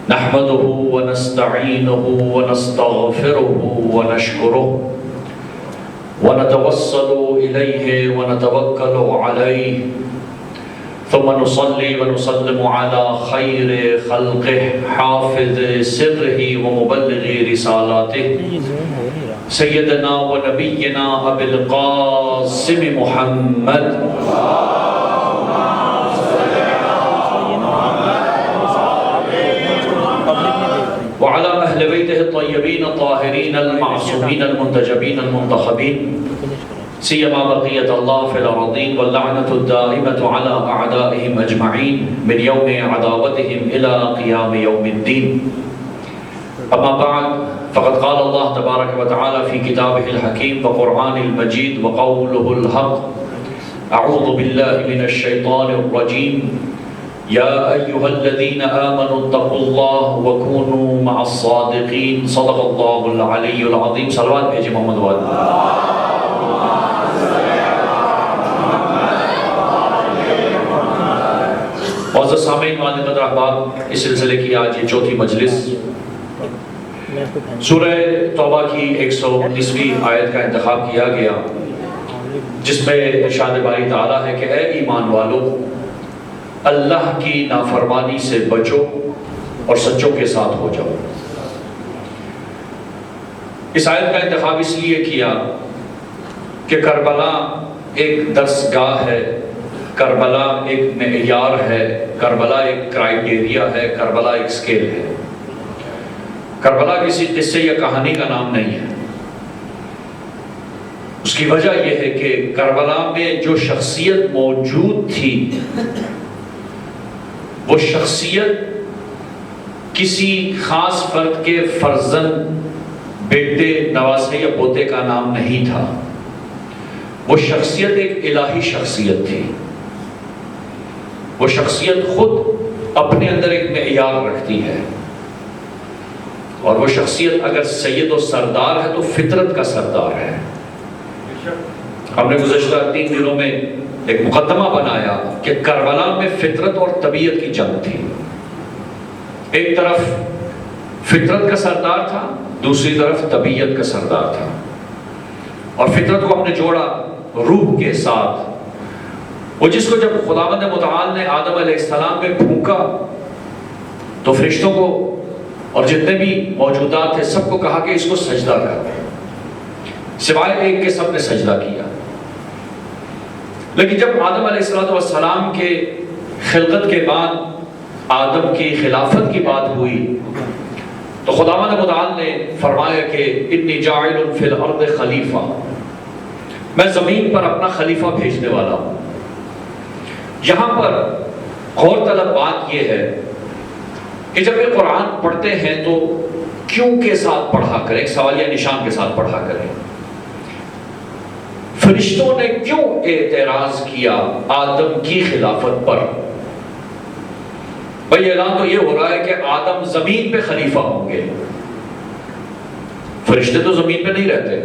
نحمده ونستعينه ونستغفره ونشكره ونتوسل إليه ونتوكل عليه ثم نصلي ونسلم على خير خلقه حافظ سره ومبلغ رسالاته سيدنا ونبينا أبي القاسم محمد وعلى أهل بيته الطيبين الطاهرين المعصومين المنتجبين المنتخبين سيما بقية الله في الأرضين واللعنة الدائمة على أعدائهم أجمعين من يوم عداوتهم إلى قيام يوم الدين. أما بعد فقد قال الله تبارك وتعالى في كتابه الحكيم وقرآن المجيد وقوله الحق أعوذ بالله من الشيطان الرجيم يا أيها الذين آمنوا اتقوا الله وكونوا مع الصادقين صدق الله العلي العظيم. صلوات بھیجے محمد وعد. معزز سامعین معزز احباب، اس سلسلے کی آج یہ چوتھی مجلس سورہ توبہ کی 119ویں آیت کا انتخاب کیا گیا، جس میں ارشاد باری تعالیٰ ہے کہ اے ایمان والو، اللہ کی نافرمانی سے بچو اور سچوں کے ساتھ ہو جاؤ. اس آیت کا انتخاب اس لیے کیا کہ کربلا ایک درسگاہ ہے، کربلا ایک معیار ہے، کربلا ایک کرائیٹیریا ہے، کربلا ایک سکیل ہے. کربلا کسی قصے یا کہانی کا نام نہیں ہے. اس کی وجہ یہ ہے کہ کربلا میں جو شخصیت موجود تھی، وہ شخصیت کسی خاص فرد کے فرزند، بیٹے، نواسے یا پوتے کا نام نہیں تھا. وہ شخصیت ایک الہی شخصیت تھی. وہ شخصیت خود اپنے اندر ایک معیار رکھتی ہے، اور وہ شخصیت اگر سید و سردار ہے تو فطرت کا سردار ہے. ہم نے گزشتہ 3 دنوں میں ایک مقدمہ بنایا کہ کربلا میں فطرت اور طبیعت کی جنگ تھی. ایک طرف فطرت کا سردار تھا، دوسری طرف طبیعت کا سردار تھا. اور فطرت کو ہم نے جوڑا روح کے ساتھ. وہ جس کو جب خداوند متعال نے آدم علیہ السلام میں پھونکا تو فرشتوں کو اور جتنے بھی موجودات تھے سب کو کہا کہ اس کو سجدہ کر، سوائے ایک کے سب نے سجدہ کیا. لیکن جب آدم علیہ السلام کے خلقت کے بعد آدم کی خلافت کی بات ہوئی تو خداوند متعال نے فرمایا کہ انی جاعل فی الارض خلیفہ، میں زمین پر اپنا خلیفہ بھیجنے والا ہوں. یہاں پر غور طلب بات یہ ہے کہ جب یہ قرآن پڑھتے ہیں تو کیوں کے ساتھ پڑھا کریں، ایک سوالیہ نشان کے ساتھ پڑھا کریں. فرشتوں نے کیوں اعتراض کیا آدم کی خلافت پر؟ بھئی اعلان تو یہ ہو رہا ہے کہ آدم زمین پہ خلیفہ ہوں گے. فرشتے تو زمین پہ نہیں رہتے.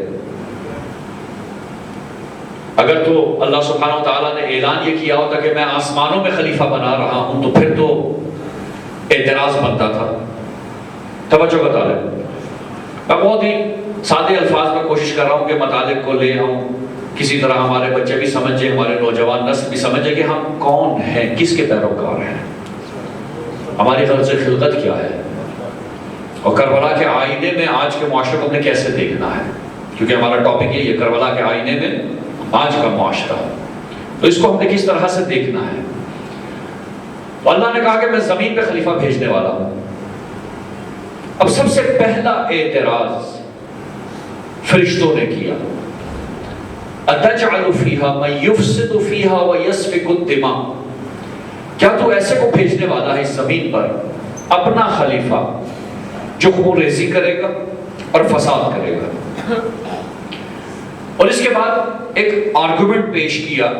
اگر تو اللہ سبحانہ وتعالیٰ نے اعلان یہ کیا ہوتا کہ میں آسمانوں میں خلیفہ بنا رہا ہوں تو پھر تو اعتراض بنتا تھا. توجہ بتا لیں، میں بہت ہی سادے الفاظ میں کوشش کر رہا ہوں کہ مطالب کو لے ہم کسی طرح ہمارے بچے بھی سمجھیں، ہمارے نوجوان نسل بھی سمجھے کہ ہم کون ہیں، کس کے پیروکار ہیں، ہماری غرض خلقت کیا ہے، اور کربلا کے آئینے میں آج کے معاشرے کو ہم نے کیسے دیکھنا ہے. کیونکہ ہمارا ٹاپک یہ ہے کربلا کے آئینے میں آج کا معاشرہ، تو اس کو ہم نے کس طرح سے دیکھنا ہے. تو اللہ نے کہا کہ میں زمین پہ خلیفہ بھیجنے والا ہوں. اب سب سے پہلا اعتراض فرشتوں نے کیا، أَتَجْعَلُ فِيهَا مَنْ يُفْسِدُ فِيهَا وَيَسْفِكُ الدِّمَاءَ، کیا تو ایسے کو بھیجنے والا ہے اس زمین پر اپنا خلیفہ جو خون ریزی کرے گا اور فساد کرے گا. اور اس کے بعد ایک آرگومنٹ پیش کیا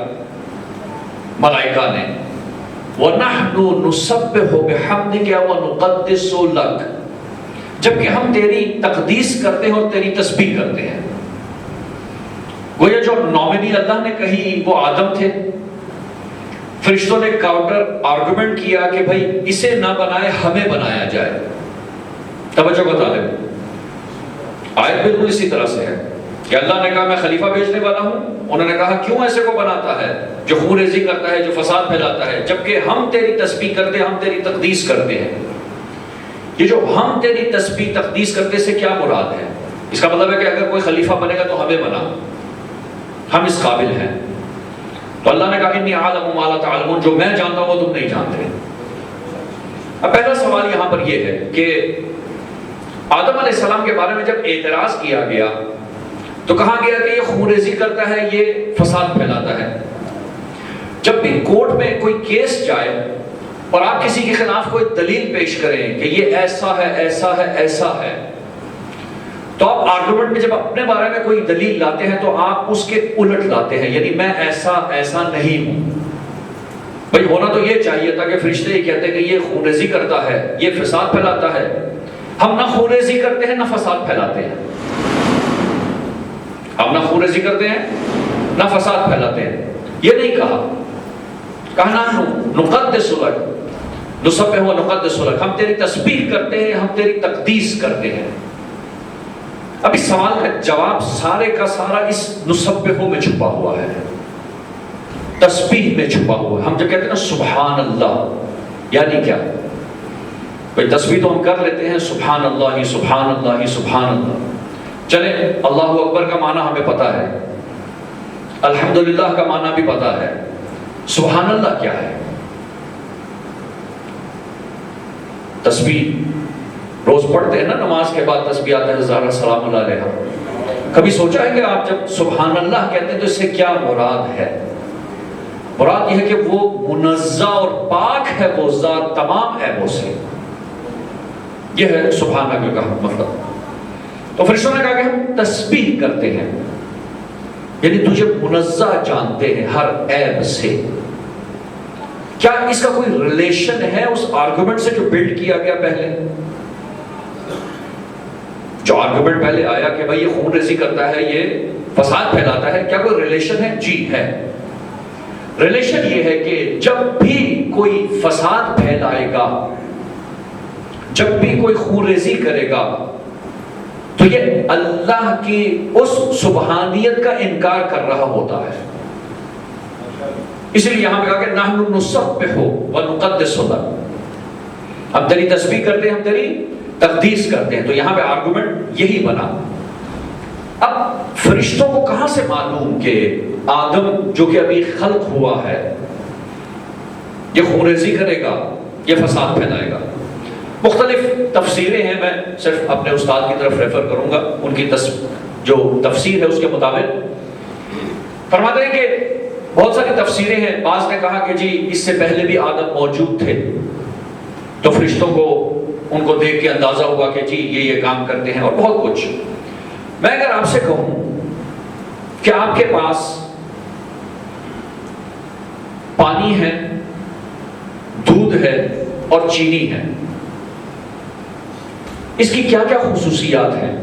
ملائکہ نے، وَنَحْنُ نُسَبِّحُ بِحَمْدِكَ وَنُقَدِّسُ لَكَ، جبکہ ہم تیری تقدیس کرتے ہیں اور تیری تسبیح کرتے ہیں. گویا جو نومنی اللہ نے کہی وہ آدم تھے، فرشتوں نے کاؤنٹر آرگومنٹ کیا کہ بھائی اسے نہ بنائے ہمیں بنایا جائے. توجہ بتا لیں, آیت بالکل اسی طرح سے ہے کہ اللہ نے کہا میں خلیفہ بھیجنے والا ہوں. انہوں نے کہا کیوں ایسے کو بناتا ہے جو خون ریزی کرتا ہے, جو فساد پھیلاتا ہے, جبکہ ہم تیری تسبیح کرتے ہیں, ہم تیری تقدیس کرتے ہیں. یہ جو ہم تیری تسبیح تقدیس کرتے سے کیا مراد ہے؟ اس کا مطلب ہے کہ اگر کوئی خلیفہ بنے گا تو ہمیں بنا, ہم اس قابل ہیں. تو اللہ نے کہا انی اعلم ما لا تعلمون, جو میں جانتا ہوں وہ تم نہیں جانتے. اب پہلا سوال یہاں پر یہ ہے کہ آدم علیہ السلام کے بارے میں جب اعتراض کیا گیا تو کہا گیا کہ یہ خون ریزی کرتا ہے, یہ فساد پھیلاتا ہے. جب بھی کورٹ میں کوئی کیس جائے اور آپ کسی کے خلاف کوئی دلیل پیش کریں کہ یہ ایسا ہے, ایسا ہے, ایسا ہے, تو آپ آرگومنٹ میں جب اپنے بارے میں کوئی دلیل لاتے ہیں تو آپ اس کے الٹ لاتے ہیں, یعنی میں ایسا ایسا نہیں ہوں. بھائی ہونا تو یہ چاہیے تھا کہ فرشتے یہ کہتے ہیں کہ یہ خون ریزی کرتا ہے, یہ فساد پھیلاتا ہے. ہم نہ خون ریزی کرتے ہیں نہ فساد پھیلاتے ہیں. ہم نہ خون ریزی کرتے ہیں نہ فساد پھیلاتے ہیں. یہ نہیں کہا, کہنا نقدس لک نسبح و نقدس لک, ہم تیری تسبیح کرتے ہیں, ہم تیری تقدیس کرتے ہیں. اب اس سوال کا جواب سارے کا سارا اس نسبحو میں چھپا ہوا ہے, تسبیح میں چھپا ہوا ہے. ہم جب کہتے ہیں نا سبحان اللہ, یعنی کیا؟ بھئی تسبیح تو ہم کر لیتے ہیں سبحان اللہ سبحان اللہ سبحان اللہ. چلیں اللہ اکبر کا معنی ہمیں پتہ ہے, الحمدللہ کا معنی بھی پتہ ہے, سبحان اللہ کیا ہے؟ تسبیح روز پڑھتے ہیں نا, نماز کے بعد تسبیح آتا ہے زہرا سلام اللہ علیہا. کبھی سوچا ہے کہ آپ جب سبحان اللہ کہتے ہیں تو اس سے کیا مراد ہے؟ مراد یہ ہے کہ وہ منزہ اور پاک ہے وہ ذات تمام عیبوں سے. یہ ہے سبحان اللہ کا مطلب. تو فرشتوں نے کہا کہ ہم تسبیح کرتے ہیں, یعنی تجھے منزہ جانتے ہیں ہر عیب سے. کیا اس کا کوئی ریلیشن ہے اس آرگومنٹ سے جو بلڈ کیا گیا پہلے؟ جو آرگومنٹ پہلے آیا کہ بھئی یہ خون ریزی کرتا ہے, یہ فساد پھیلاتا ہے, کیا کوئی ریلیشن ہے؟ جی ہے. ریلیشن یہ ہے کہ جب بھی کوئی فساد پھیلائے گا, جب بھی کوئی خون ریزی کرے گا, تو یہ اللہ کی اس سبحانیت کا انکار کر رہا ہوتا ہے. اس لیے یہاں پہ کہا کہ نحن نسبح و نقدس لک, ہم تیری تسبیح کرتے ہیں, ہم تیری تقدیس کرتے ہیں. تو یہاں پہ آرگومنٹ یہی بنا. اب فرشتوں کو کہاں سے معلوم کہ آدم جو کہ ابھی خلق ہوا ہے یہ خون ریزی کرے گا, یہ فساد پھیلائے گا؟ مختلف تفسیریں ہیں, میں صرف اپنے استاد کی طرف ریفر کروں گا. ان کی جو تفسیر ہے اس کے مطابق فرماتے ہیں کہ بہت ساری تفسیریں ہیں. بعض نے کہا کہ جی اس سے پہلے بھی آدم موجود تھے, تو فرشتوں کو ان کو دیکھ کے اندازہ ہوا کہ جی یہ کام کرتے ہیں, اور بہت کچھ. میں اگر آپ سے کہوں کہ آپ کے پاس پانی ہے, دودھ ہے اور چینی ہے, اس کی کیا کیا خصوصیات ہیں؟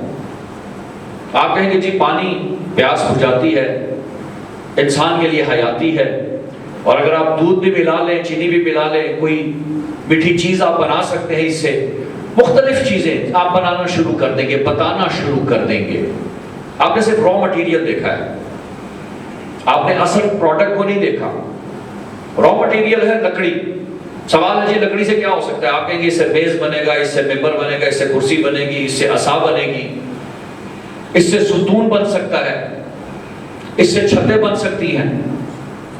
آپ کہیں کہ جی پانی پیاس بجھاتی ہے, انسان کے لیے حیاتی ہے, اور اگر آپ دودھ بھی ملا لیں, چینی بھی ملا لیں, کوئی میٹھی چیز آپ بنا سکتے ہیں اس سے, مختلف چیزیں آپ بنانا شروع کر دیں گے, بتانا شروع کر دیں گے. آپ نے صرف را مٹیریل دیکھا ہے, آپ نے اصل پروڈکٹ کو نہیں دیکھا. را مٹیریل ہے لکڑی. سوال ہے جی لکڑی سے کیا ہو سکتا ہے؟ آپ کہیں گے اس سے میز بنے گا, اس سے ممبر بنے گا, اس سے کرسی بنے گی, اس سے عصا بنے گی, اس سے ستون بن سکتا ہے, اس سے چھتیں بن سکتی ہیں.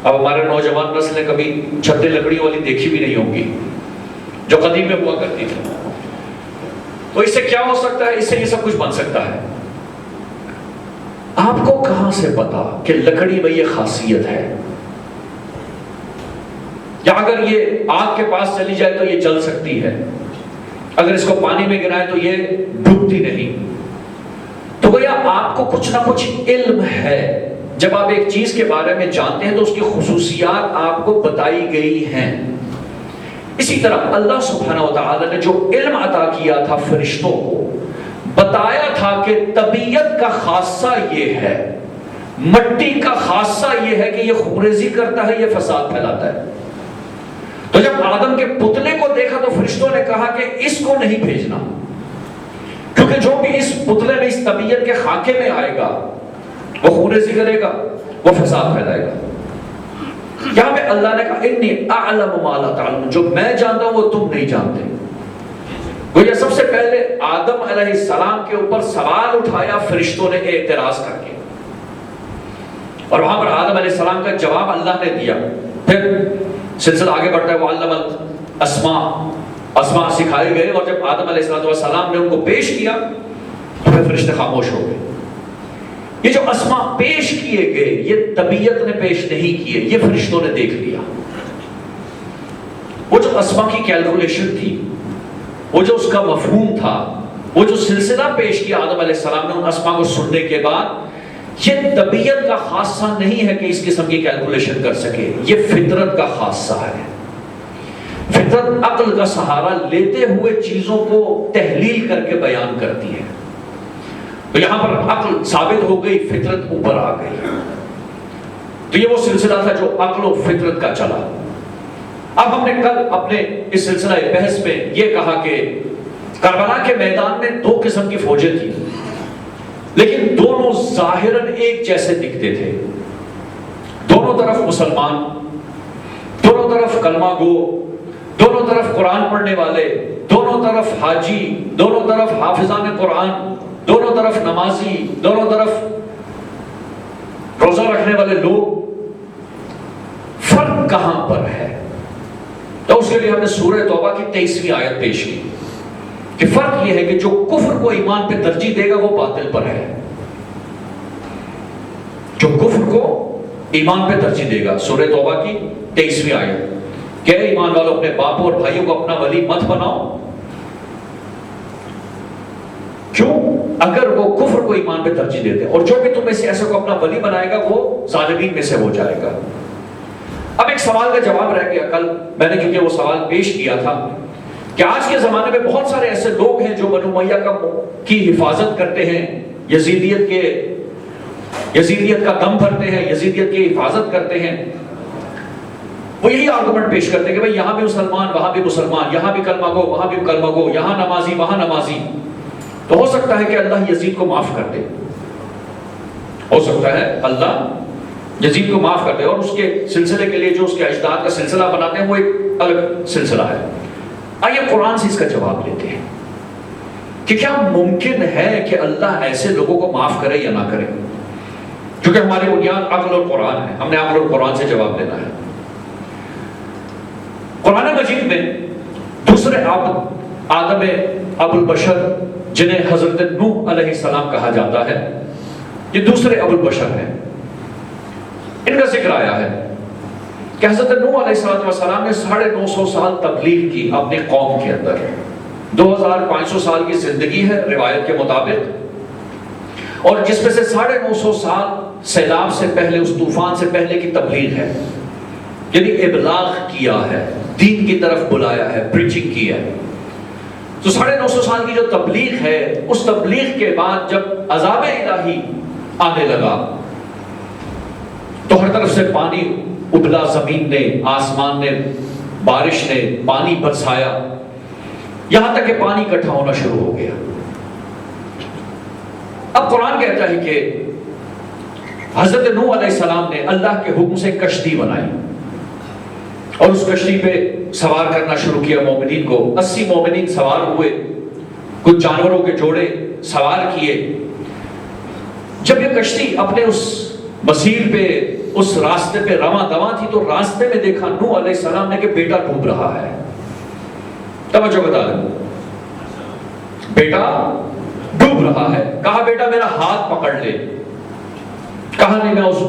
اب ہمارے نوجوان نسل نے کبھی چھتیں لکڑی والی دیکھی بھی نہیں ہوں گی جو قدیم میں ہوا کرتی تھی. تو اس سے کیا ہو سکتا ہے؟ اس سے یہ سب کچھ بن سکتا ہے. آپ کو کہاں سے پتا کہ لکڑی میں یہ خاصیت ہے؟ یا اگر یہ آگ کے پاس چلی جائے تو یہ جل سکتی ہے, اگر اس کو پانی میں گرائے تو یہ ڈوبتی نہیں. تو گویا آپ کو کچھ نہ کچھ علم ہے. جب آپ ایک چیز کے بارے میں جانتے ہیں تو اس کی خصوصیات آپ کو بتائی گئی ہیں. اسی طرح اللہ سبحانہ و تعالی نے جو علم عطا کیا تھا فرشتوں کو, بتایا تھا کہ طبیعت کا خاصہ یہ ہے, مٹی کا خاصہ یہ ہے کہ یہ خون ریزی کرتا ہے, یہ فساد پھیلاتا ہے. تو جب آدم کے پتلے کو دیکھا تو فرشتوں نے کہا کہ اس کو نہیں بھیجنا، کیونکہ جو بھی اس پتلے میں اس طبیعت کے خاکے میں آئے گا وہ خون ریزی کرے گا، وہ فساد پھیلائے گا۔ یہاں پہ اللہ نے کہا انی اعلم ما لا تعلمون، جو میں جانتا ہوں وہ تم نہیں جانتے۔ وہ یہ سب سے پہلے آدم علیہ السلام کے اوپر سوال اٹھایا فرشتوں نے اعتراض کر کے، اور وہاں پر آدم علیہ السلام کا جواب اللہ نے دیا۔ پھر سلسلہ آگے بڑھتا ہے، وعلم الاسماء سکھائے گئے، اور جب آدم علیہ السلام نے ان کو پیش کیا تو پھر فرشتے خاموش ہو گئے۔ یہ جو اسماء پیش کیے گئے یہ طبیعت نے پیش نہیں کیے، یہ فرشتوں نے دیکھ لیا۔ وہ جو اسماء کی کیلکولیشن تھی، وہ جو اس کا مفہوم تھا، وہ جو سلسلہ پیش کیا آدم علیہ السلام نے ان اسماء کو سننے کے بعد، یہ طبیعت کا خاصہ نہیں ہے کہ اس قسم کی کیلکولیشن کر سکے، یہ فطرت کا خاصہ ہے۔ فطرت عقل کا سہارا لیتے ہوئے چیزوں کو تحلیل کر کے بیان کرتی ہے۔ تو یہاں پر عقل ثابت ہو گئی، فطرت اوپر آ گئی۔ تو یہ وہ سلسلہ تھا جو عقل و فطرت کا چلا۔ اب ہم نے کل اپنے اس سلسلہ بحث میں یہ کہا کہ کربلا کے میدان میں دو قسم کی فوجیں تھیں، لیکن دونوں ظاہراً ایک جیسے دکھتے تھے۔ دونوں طرف مسلمان، دونوں طرف کلمہ گو، دونوں طرف قرآن پڑھنے والے، دونوں طرف حاجی، دونوں طرف حافظان قرآن، دونوں طرف نمازی، دونوں طرف روزہ رکھنے والے لوگ۔ فرق کہاں پر ہے؟ تو اس کے لیے ہم نے سورہ توبہ کی 23ویں آیت پیش کی کہ فرق یہ ہے کہ جو کفر کو ایمان پہ ترجیح دے گا وہ باطل پر ہے، جو کفر کو ایمان پہ ترجیح دے گا۔ سورہ توبہ کی 23ویں آیت کہ اے ایمان والو اپنے باپوں اور بھائیوں کو اپنا ولی مت بناؤ۔ کیوں؟ اگر وہ کفر کو ایمان پہ ترجیح دیتے، اور جو بھی تم میں سے ایسے کو اپنا ولی بنائے گا وہ ظالمین میں سے ہو جائے گا۔ اب ایک سوال کا جواب رہ گیا، کل میں نے کیونکہ وہ سوال پیش کیا تھا کہ آج کے زمانے میں بہت سارے ایسے لوگ ہیں جو بنو امیہ کی حفاظت کرتے ہیں، یزیدیت کا دم بھرتے ہیں، یزیدیت کی حفاظت کرتے ہیں۔ وہ یہی آرگومنٹ پیش کرتے ہیں کہ بھئی یہاں بھی مسلمان وہاں بھی مسلمان، یہاں بھی کلمہ گو وہاں بھی کلمہ گو، یہاں نمازی وہاں نمازی، تو ہو سکتا ہے کہ اللہ یزید کو معاف کر دے، ہو سکتا ہے اللہ یزید کو معاف کر دے، اور اس کے سلسلے کے لیے جو اس کے اجداد کا سلسلہ بناتے ہیں وہ ایک الگ سلسلہ ہے۔ آئیے قرآن سے اس کا جواب لیتے ہیں کہ کیا ممکن ہے کہ اللہ ایسے لوگوں کو معاف کرے یا نہ کرے؟ کیونکہ ہماری بنیاد عقل اور قرآن ہے، ہم نے عقل اور قرآن سے جواب دینا ہے۔ قرآن مجید میں دوسرے آدم ابو البشر جنہیں حضرت نوح علیہ السلام کہا جاتا ہے، یہ دوسرے ابو البشر ہیں، ان کا ذکر آیا ہے کہ حضرت نوح علیہ السلام نے 950 سال تبلیغ کی اپنی قوم کے اندر۔ 2500 سال کی زندگی ہے روایت کے مطابق، اور جس میں سے 950 سال سیلاب سے پہلے، اس طوفان سے پہلے کی تبلیغ ہے، یعنی ابلاغ کیا ہے، دین کی طرف بلایا ہے، پریچنگ کی ہے۔ تو 950 سال کی جو تبلیغ ہے، اس تبلیغ کے بعد جب عذاب الہی آنے لگا تو ہر طرف سے پانی ابلا، زمین نے، آسمان نے، بارش نے پانی برسایا، یہاں تک کہ پانی اکٹھا ہونا شروع ہو گیا۔ اب قرآن کہتا ہے کہ حضرت نوح علیہ السلام نے اللہ کے حکم سے کشتی بنائی اور اس کشتی پہ سوار کرنا شروع کیا مومنین کو۔ 80 مومنین سوار ہوئے، کچھ جانوروں کے جوڑے سوار کیے۔ جب یہ کشتی اپنے اس مسیر پہ، اس راستے پہ رواں دواں تھی تو راستے میں دیکھا نوح علیہ السلام نے کہ بیٹا ڈوب رہا ہے۔ توجہ بتا دیں، بیٹا ڈوب رہا ہے۔ کہا بیٹا میرا ہاتھ پکڑ لے، کہا نہیں میں اس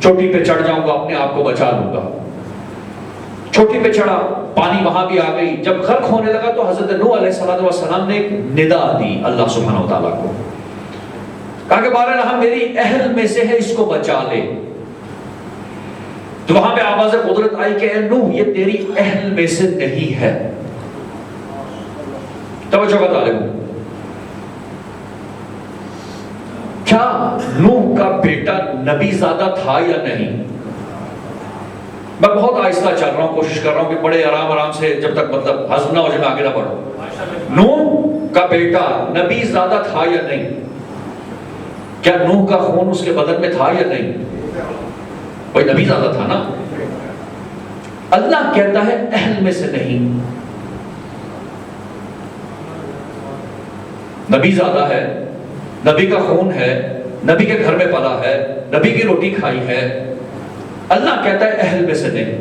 چوٹی پہ چڑھ جاؤں گا، اپنے آپ کو بچا لوں گا۔ چوٹی پہ چڑھا، پانی وہاں بھی آ گئی۔ جب غرق ہونے لگا تو حضرت نوح علیہ السلام نے ایک ندا دی اللہ سبحانہ وتعالیٰ کو، کہا کہ بہرحال میری اہل میں سے ہے، اس کو بچا لے۔ تو وہاں پہ آواز قدرت آئی کہ اے نوح یہ تیری اہل میں سے نہیں ہے۔ توجہ کا طالب، کیا نوح کا بیٹا نبی زادہ تھا یا نہیں؟ میں بہت آہستہ چل رہا ہوں، کوشش کر رہا ہوں کہ بڑے آرام سے جب تک مطلب ہضم نہ ہو جائے آگے نہ بڑھوں۔ نوح کا بیٹا نبی زادہ تھا یا نہیں؟ کیا نوح کا خون اس کے بدن میں تھا یا نہیں؟ کوئی نبی زادہ تھا نا۔ اللہ کہتا ہے اہل میں سے نہیں، نبی زادہ ہے، نبی کا خون ہے، نبی کے گھر میں پلا ہے، نبی کی روٹی کھائی ہے، اللہ کہتا ہے اہل میں سے نہیں۔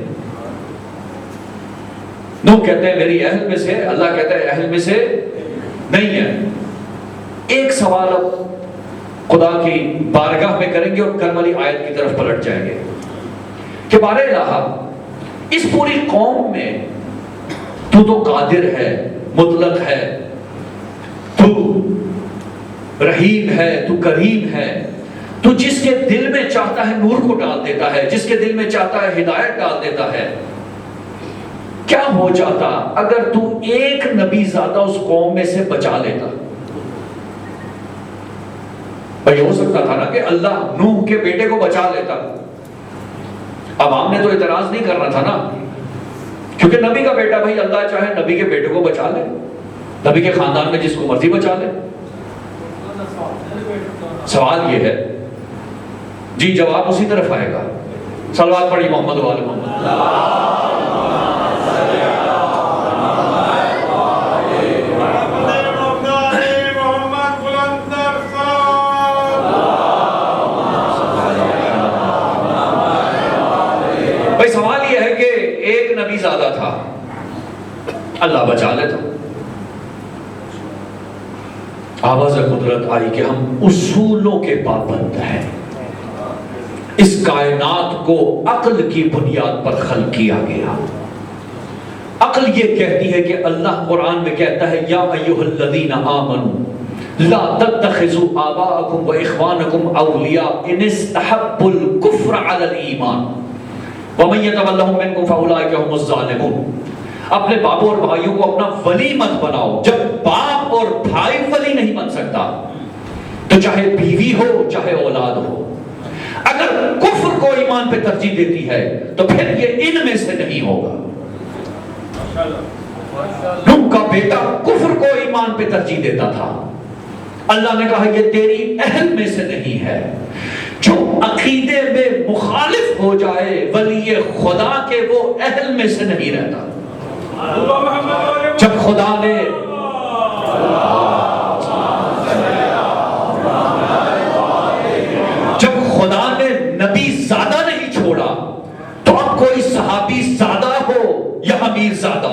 نوح کہتے ہیں میری اہل میں سے، اللہ کہتا ہے اہل میں سے نہیں ہے۔ ایک سوال اب خدا کی بارگاہ میں کریں گے اور کل والی آیت کی طرف پلٹ جائیں گے کہ بارے الہ، اس پوری قوم میں تو قادر ہے، مطلق ہے، تو رحیم ہے، تو کریم ہے، تو جس کے دل میں چاہتا ہے نور کو ڈال دیتا ہے، جس کے دل میں چاہتا ہے ہدایت ڈال دیتا ہے۔ کیا ہو جاتا اگر تو ایک نبی زادہ اس قوم میں سے بچا لیتا؟ بھائی ہو سکتا تھا نا کہ اللہ نوح کے بیٹے کو بچا لیتا، عوام نے تو اعتراض نہیں کرنا تھا نا، کیونکہ نبی کا بیٹا، بھائی اللہ چاہے نبی کے بیٹے کو بچا لے، نبی کے خاندان میں جس کو مرضی بچا لے۔ سوال یہ ہے، جی جواب اسی طرف آئے گا۔ صلوات پڑھی محمد و آل محمد۔ بھائی سوال یہ ہے کہ ایک نبی زادہ تھا، اللہ بچا لیتا۔ آواز قدرت آئی کہ ہم اصولوں کے پابند ہیں، اس کائنات کو عقل کی بنیاد پر خلق کیا گیا۔ عقل یہ کہتی ہے کہ اللہ قرآن میں کہتا ہے یا ایھا الذین آمنوا لا تتخذوا آباءکم واخوانکم اولیاء ان استحبوا الکفر علی الایمان ومن یتولہم منکم فاولئک هم الظالمون۔ اپنے باپوں اور بھائیوں کو اپنا ولی مت بناؤ۔ جب باپ اور بھائی ولی نہیں بن سکتا تو چاہے بیوی ہو چاہے اولاد ہو، اگر کفر کو ایمان پہ ترجیح دیتی ہے تو پھر یہ ان میں سے نہیں ہوگا۔ نوح کا بیٹا کفر کو ایمان پہ ترجیح دیتا تھا، اللہ نے کہا یہ تیری اہل میں سے نہیں ہے۔ جو عقیدے میں مخالف ہو جائے ولی خدا کے، وہ اہل میں سے نہیں رہتا۔ جب خدا نے نبی زادہ نہیں چھوڑا تو اب کوئی صحابی زادہ ہو یا امیر زادہ،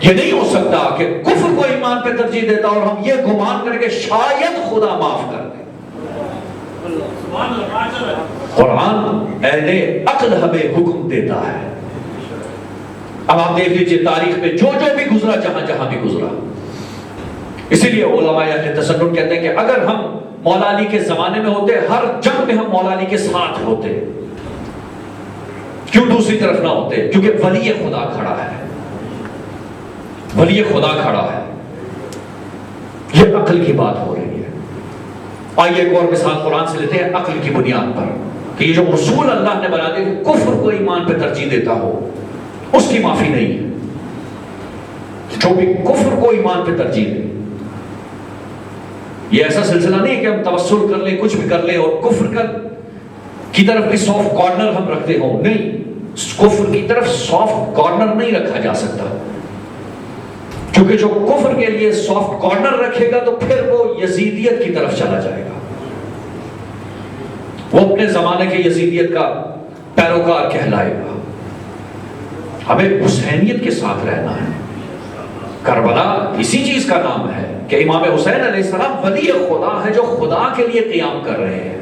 یہ نہیں ہو سکتا کہ کفر کو ایمان پہ ترجیح دیتا اور ہم یہ گمان کریں کہ شاید خدا معاف کر دے۔ قرآن اہل عقل ہمیں حکم دیتا ہے۔ اب آپ دیکھ لیجئے تاریخ میں جو بھی گزرا، جہاں جہاں بھی گزرا، اسی لیے علماء اہل تسنن کہتے ہیں کہ اگر ہم مولا علی کے زمانے میں ہوتے، ہر جنگ میں ہم مولا علی کے ساتھ ہوتے، کیوں دوسری طرف نہ ہوتے؟ کیونکہ ولی خدا کھڑا ہے، ولی خدا کھڑا ہے۔ یہ عقل کی بات ہو رہی ہے۔ آئیے ایک اور مثال قرآن سے لیتے ہیں عقل کی بنیاد پر، کہ یہ جو اصول اللہ نے بنا دے کہ کفر کو ایمان پہ ترجیح دیتا ہو اس کی معافی نہیں ہے۔ جو بھی کفر کو ایمان پہ ترجیح دے، یہ ایسا سلسلہ نہیں ہے کہ ہم توسل کر لیں، کچھ بھی کر لیں اور کفر کی طرف بھی سافٹ کارنر ہم رکھتے ہوں، نہیں، کفر کی طرف سافٹ کارنر نہیں رکھا جا سکتا، کیونکہ جو کفر کے لیے سافٹ کارنر رکھے گا تو پھر وہ یزیدیت کی طرف چلا جائے گا، وہ اپنے زمانے کے یزیدیت کا پیروکار کہلائے گا۔ ہمیں حسینیت کے ساتھ رہنا ہے۔ کربلا اسی چیز کا نام ہے کہ امام حسین علیہ السلام ولی خدا ہے جو خدا کے لیے قیام کر رہے ہیں،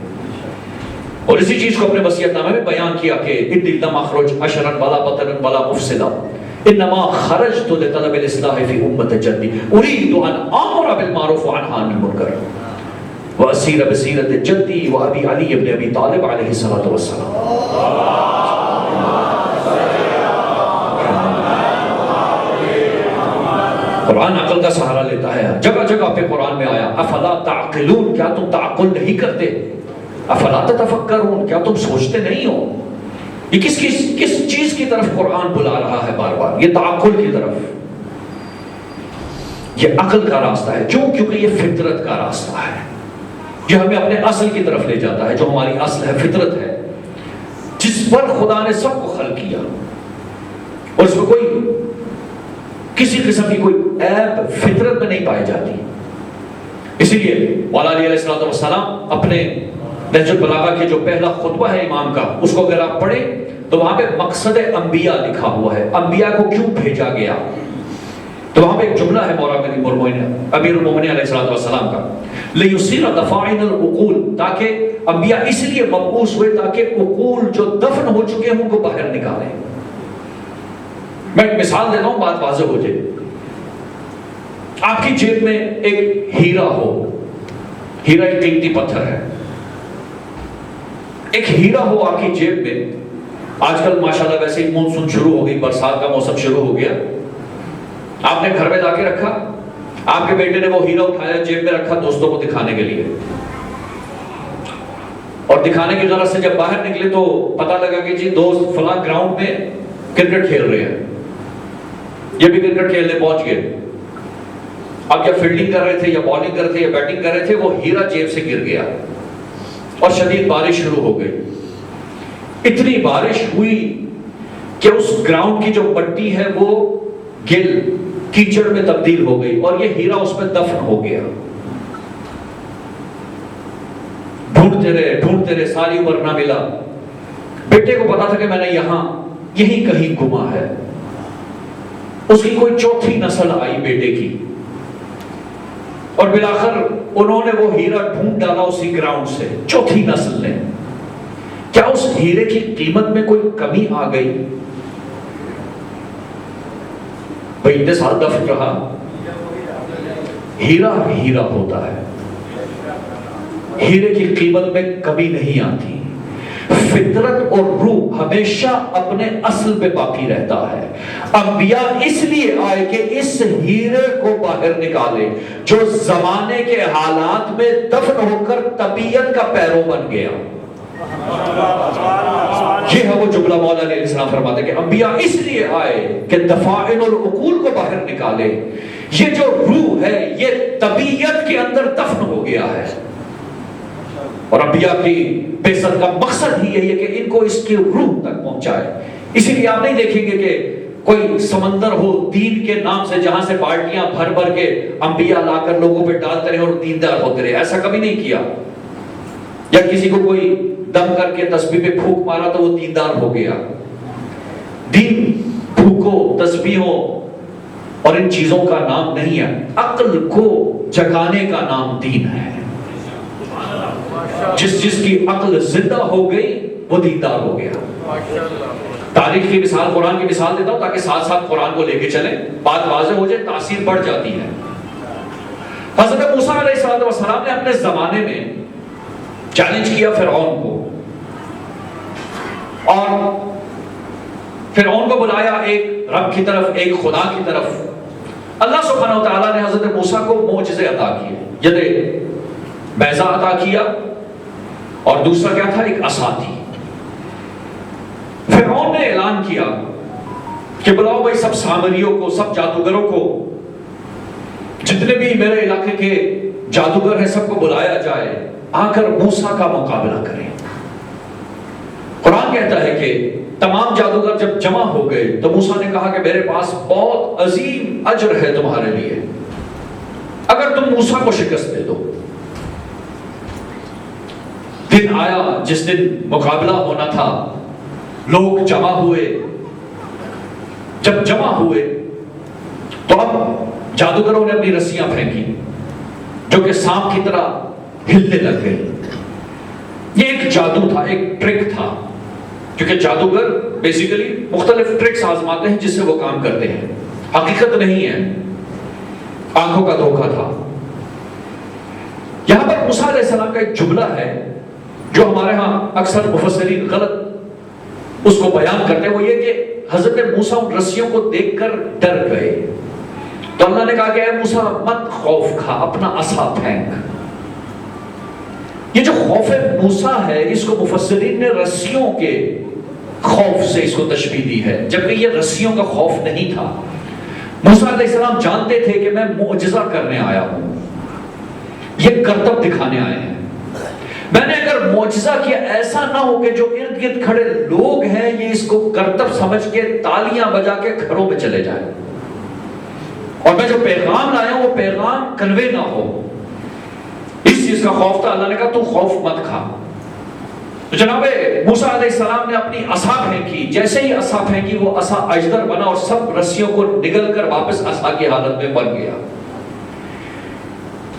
اور اسی چیز کو اپنے وصیت نامے میں بیان کیا کہ انی لم اخرج اشرا ولا بطرا ولا مفسدا انما خرجت لطلب الاصلاح فی امت جدی اريد ان امر بالمعروف وانهى عن المنکر واسیر بسیرت جدی وابی علی ابن ابی طالب علیہ الصلوۃ والسلام۔ قرآن عقل کا سہارا لیتا ہے، جگہ جگہ پہ قرآن میں آیا افلا تعقلون، کیا تم تعقل نہیں کرتے؟ افلا تتفکرون، کیا تم سوچتے نہیں ہو؟ یہ کس چیز کی طرف قرآن بلا رہا ہے بار بار؟ یہ تعقل کی طرف، یہ عقل کا راستہ ہے. کیونکہ یہ فطرت کا راستہ ہے، یہ ہمیں اپنے اصل کی طرف لے جاتا ہے، جو ہماری اصل ہے، فطرت ہے، جس پر خدا نے سب کو خلق کیا، اور اس میں کوئی کسی قسم کی کوئی عیب فطرت میں نہیں پائی جاتی. اسی لیے مولا علی علیہ السلام اپنے نہج البلاغہ کے جو پہلا خطبہ ہے امام کا، اس کو اگر آپ پڑھیں تو وہاں پہ مقصد انبیاء لکھا ہوا ہے، انبیاء کو کیوں بھیجا گیا. تو وہاں پہ ایک جملہ ہے مولا امیر المومنین علیہ السلام کا، لِيُصِيرَ دَفَائِنَ الْعُقُولِ، تاکہ انبیاء اس لیے مبعوث ہوئے تاکہ عقول جو دفن ہو چکے ہیں ان کو باہر نکالیں. میں ایک مثال دیتا ہوں، بات واضح ہو جائے. آپ کی جیب میں ایک ہیرا ہو، ہیرا ایک قیمتی پتھر ہے، ایک ہیرا ہو آپ کی جیب میں. آج کل ماشاءاللہ ویسے ہی مونسون شروع ہو گئی، برسات کا موسم شروع ہو گیا، آپ نے گھر میں لا کے رکھا، آپ کے بیٹے نے وہ ہیرا اٹھایا، جیب میں رکھا دوستوں کو دکھانے کے لیے، اور دکھانے کی غرض سے جب باہر نکلے تو پتا لگا کہ جی دوست فلاں گراؤنڈ میں کرکٹ کھیل رہے ہیں، یہ بھی کرکٹ کھیلنے پہنچ گئے. اب یا فیلڈنگ کر رہے تھے یا بالنگ کر رہے تھے یا بیٹنگ کر رہے تھے، وہ ہیرا جیب سے گر گیا اور شدید بارش شروع ہو گئی. اتنی بارش ہوئی کہ اس گراؤنڈ کی جو مٹی ہے وہ گل کیچڑ میں تبدیل ہو گئی اور یہ ہیرا اس میں دفن ہو گیا. ڈھونڈتے رہے ساری عمر نہ ملا. بیٹے کو پتا تھا کہ میں نے یہیں کہیں گما ہے. اس کی کوئی چوتھی نسل آئی بیٹے کی، اور بالآخر انہوں نے وہ ہیرا ڈھونڈ ڈالا اسی گراؤنڈ سے، چوتھی نسل نے. کیا اس ہیرے کی قیمت میں کوئی کمی آ گئی؟ بھائی اتنے سال دفن رہا، ہیرا ہیرا ہوتا ہے، ہیرے کی قیمت میں کمی نہیں آتی. فطرت اور روح ہمیشہ اپنے اصل پہ باقی رہتا ہے. انبیاء اس لیے آئے کہ اس ہیرے کو باہر نکالے جو زمانے کے حالات میں دفن ہو کر طبیعت کا پیرو بن گیا. یہ ہے وہ جملہ مولا علیہ السلام فرماتے کہ انبیاء اس لیے آئے کہ دفائن العقول کو باہر نکالے. یہ جو روح ہے یہ طبیعت کے اندر دفن ہو گیا ہے، اور انبیاء کی بعثت کا مقصد ہی یہی ہے کہ ان کو اس کی روح تک پہنچائے. اسی لیے آپ نہیں دیکھیں گے کہ کوئی سمندر ہو دین کے نام سے جہاں سے بالٹیاں بھر بھر کے انبیاء لا کر لوگوں پہ ڈالتے رہے اور دیندار ہوتے رہے. ایسا کبھی نہیں کیا. یا کسی کو کوئی دم کر کے تسبیح پہ پھونک مارا تو وہ دیندار ہو گیا. دین پھونکو، تسبیحوں اور ان چیزوں کا نام نہیں ہے. عقل کو جگانے کا نام دین ہے. جس کی عقل زندہ ہو گئی وہ دیندار ہو گیا. تاریخ کی مثال، قرآن کی مثال دیتا ہوں تاکہ ساتھ ساتھ قرآن کو لے کے چلیں، بات واضح ہو جائے، تاثیر بڑھ جاتی ہے. حضرت موسیٰ علیہ السلام نے اپنے زمانے میں چیلنج کیا فرعون کو، اور فرعون کو بلایا ایک رب کی طرف، ایک خدا کی طرف. اللہ سبحانہ و تعالیٰ نے حضرت موسیٰ کو معجزے عطا کیے. ید بیضا عطا کیا، اور دوسرا کیا تھا؟ ایک عصا تھی. فرعون نے اعلان کیا کہ بلاؤ بھائی سب سامریوں کو، سب جادوگروں کو، جتنے بھی میرے علاقے کے جادوگر ہیں سب کو بلایا جائے، آ کر موسیٰ کا مقابلہ کریں. قرآن کہتا ہے کہ تمام جادوگر جب جمع ہو گئے تو موسیٰ نے کہا کہ میرے پاس بہت عظیم اجر ہے تمہارے لیے اگر تم موسیٰ کو شکست دے دو. دن آیا جس دن مقابلہ ہونا تھا، لوگ جمع ہوئے. جب جمع ہوئے تو اب جادوگروں نے اپنی رسیاں پھینکی جو کہ سانپ کی طرح ہلنے لگ گئی. یہ ایک جادو تھا، ایک ٹرک تھا، کیونکہ جادوگر بیسیکلی مختلف ٹرکس آزماتے ہیں جس سے وہ کام کرتے ہیں. حقیقت نہیں ہے، آنکھوں کا دھوکہ تھا. یہاں پر موسیٰ علیہ السلام کا ایک جملہ ہے جو ہمارے ہاں اکثر مفسرین غلط اس کو بیان کرتے ہیں. وہ یہ کہ حضرت موسیٰ ان رسیوں کو دیکھ کر ڈر گئے تو اللہ نے کہا کہ اے موسیٰ مت خوف کھا، اپنا عصا پھینک. یہ جو خوف موسیٰ ہے اس کو مفسرین نے رسیوں کے خوف سے اس کو تشبیہ دی ہے، جبکہ یہ رسیوں کا خوف نہیں تھا۔ موسیٰ علیہ السلام جانتے تھے کہ میں معجزہ کرنے آیا ہوں، یہ کرتب دکھانے آئے ہیں، میں نے اگر معجزہ کیا ایسا نہ ہو کہ جو ارد گرد کھڑے لوگ ہیں یہ اس کو کرتب سمجھ کے تالیاں بجا کے گھروں میں چلے جائیں، اور میں جو پیغام لایا ہوں وہ پیغام کنوے نہ ہو، اس چیز کا خوف تھا۔ اللہ نے کہا تو خوف مت کھا۔ تو جناب موسیٰ علیہ السلام نے اپنی عصا پھینکی، جیسے ہی عصا پھینکی وہ عصا اجدر بنا اور سب رسیوں کو نگل کر واپس عصا کی حالت میں بن گیا۔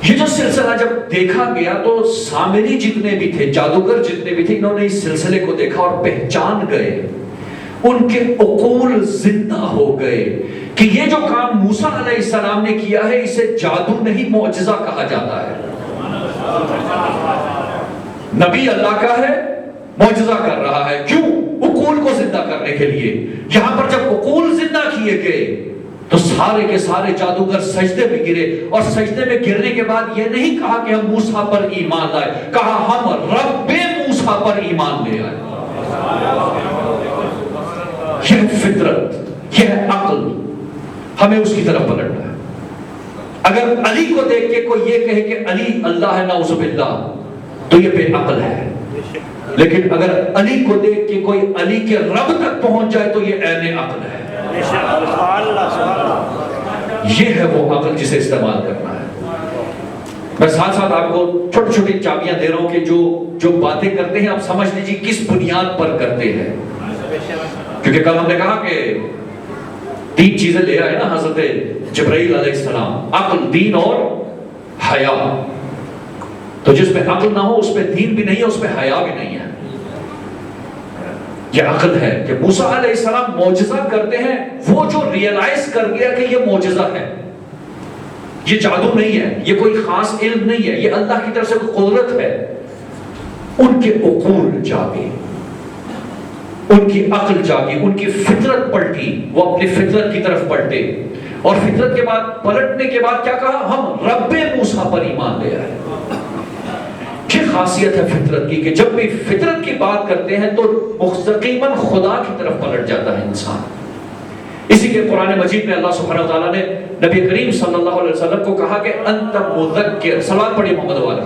یہ جو سلسلہ جب دیکھا گیا تو سامری جتنے بھی تھے، جادوگر جتنے بھی تھے، انہوں نے اس سلسلے کو دیکھا اور پہچان گئے، ان کے عقول زندہ ہو گئے کہ یہ جو کام موسیٰ علیہ السلام نے کیا ہے اسے جادو نہیں معجزہ کہا جاتا ہے۔ نبی اللہ کا ہے، معجزہ کر رہا ہے، کیوں؟ عقول کو زندہ کرنے کے لیے۔ یہاں پر جب عقول زندہ کیے گئے تو سارے کے سارے جادوگر سجدے میں گرے، اور سجدے میں گرنے کے بعد یہ نہیں کہا کہ ہم موسیٰ پر ایمان لائے، کہا ہم رب موسیٰ پر ایمان لے آئے۔ یہ فطرت، یہ عقل، ہمیں اس کی طرف پلٹنا ہے۔ اگر علی کو دیکھ کے کوئی یہ کہے کہ علی اللہ ہے نعوذ باللہ تو یہ بے عقل ہے، لیکن اگر علی کو دیکھ کے کوئی علی کے رب تک پہنچ جائے تو یہ عین عقل ہے۔ یہ ہے وہ عقل جسے استعمال کرنا ہے۔ میں ساتھ ساتھ آپ کو چھوٹی چھوٹی چابیاں دے رہا ہوں کہ جو باتیں کرتے ہیں آپ سمجھ لیجیے کس بنیاد پر کرتے ہیں، کیونکہ کل ہم نے کہا کہ 3 چیزیں لے آئے نا حضرت جبرائیل علیہ السلام، عقل، دین اور حیا۔ تو جس میں عقل نہ ہو اس میں دین بھی نہیں ہے، اس میں حیا بھی نہیں ہے۔ یہ عقل ہے کہ موسیٰ علیہ السلام معجزہ کرتے ہیں، وہ جو ریئلائز کر گیا کہ یہ معجزہ ہے، یہ جادو نہیں ہے، یہ کوئی خاص علم نہیں ہے، یہ اللہ کی طرف سے کوئی قدرت ہے، ان کے عقول جاگے، ان کی عقل جاگی، ان کی فطرت پلٹی، وہ اپنی فطرت کی طرف پلٹے، اور فطرت کے بعد پلٹنے کے بعد کیا کہا؟ ہم رب موسیٰ پر ایمان لے آئے۔ یہ خاصیت ہے فطرت کی کہ جب بھی فطرت کی بات کرتے ہیں تو مستقیماً خدا کی طرف پلٹ جاتا ہے انسان۔ اسی کے قرآن مجید میں اللہ سبحانہ وتعالیٰ نے نبی کریم صلی اللہ علیہ وسلم کو کہا کہ انت مذکر، صلوات پڑھیے محمد والے،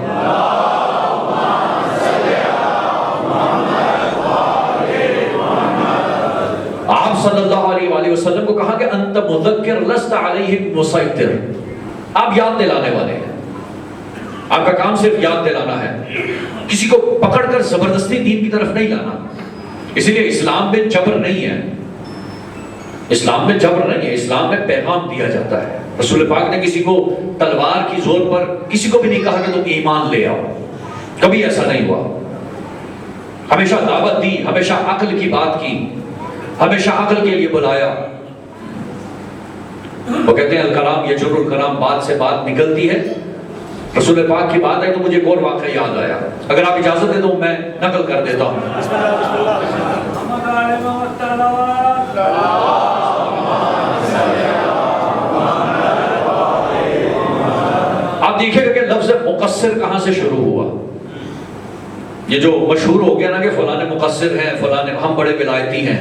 آپ صلی اللہ علیہ وآلہ وسلم کو کہا کہ انت مذکر لست علیہم مسیطر، آپ یاد دلانے والے ہیں، آپ کا کام صرف یاد دلانا ہے، کسی کو پکڑ کر زبردستی دین کی طرف نہیں لانا۔ اسی لیے اسلام میں جبر نہیں ہے، اسلام میں جبر نہیں ہے، اسلام میں پیغام دیا جاتا ہے۔ رسول پاک نے کسی کو تلوار کی زور پر کسی کو بھی نہیں کہا کہ تم ایمان لے آؤ، کبھی ایسا نہیں ہوا۔ ہمیشہ دعوت دی، ہمیشہ عقل کی بات کی، ہمیشہ عقل کے لیے بلایا۔ وہ کہتے ہیں الکلام یجر الکلام، بات سے بات نکلتی ہے۔ رسول پاک کی بات ہے تو مجھے ایک اور واقعہ یاد آیا، اگر آپ اجازت دیں تو میں نقل کر دیتا ہوں۔ آپ دیکھیں گا کہ لفظ مقصر کہاں سے شروع ہوا۔ یہ جو مشہور ہو گیا نا کہ فلاں مقصر ہیں، فلاں ہم بڑے ولایتی ہیں،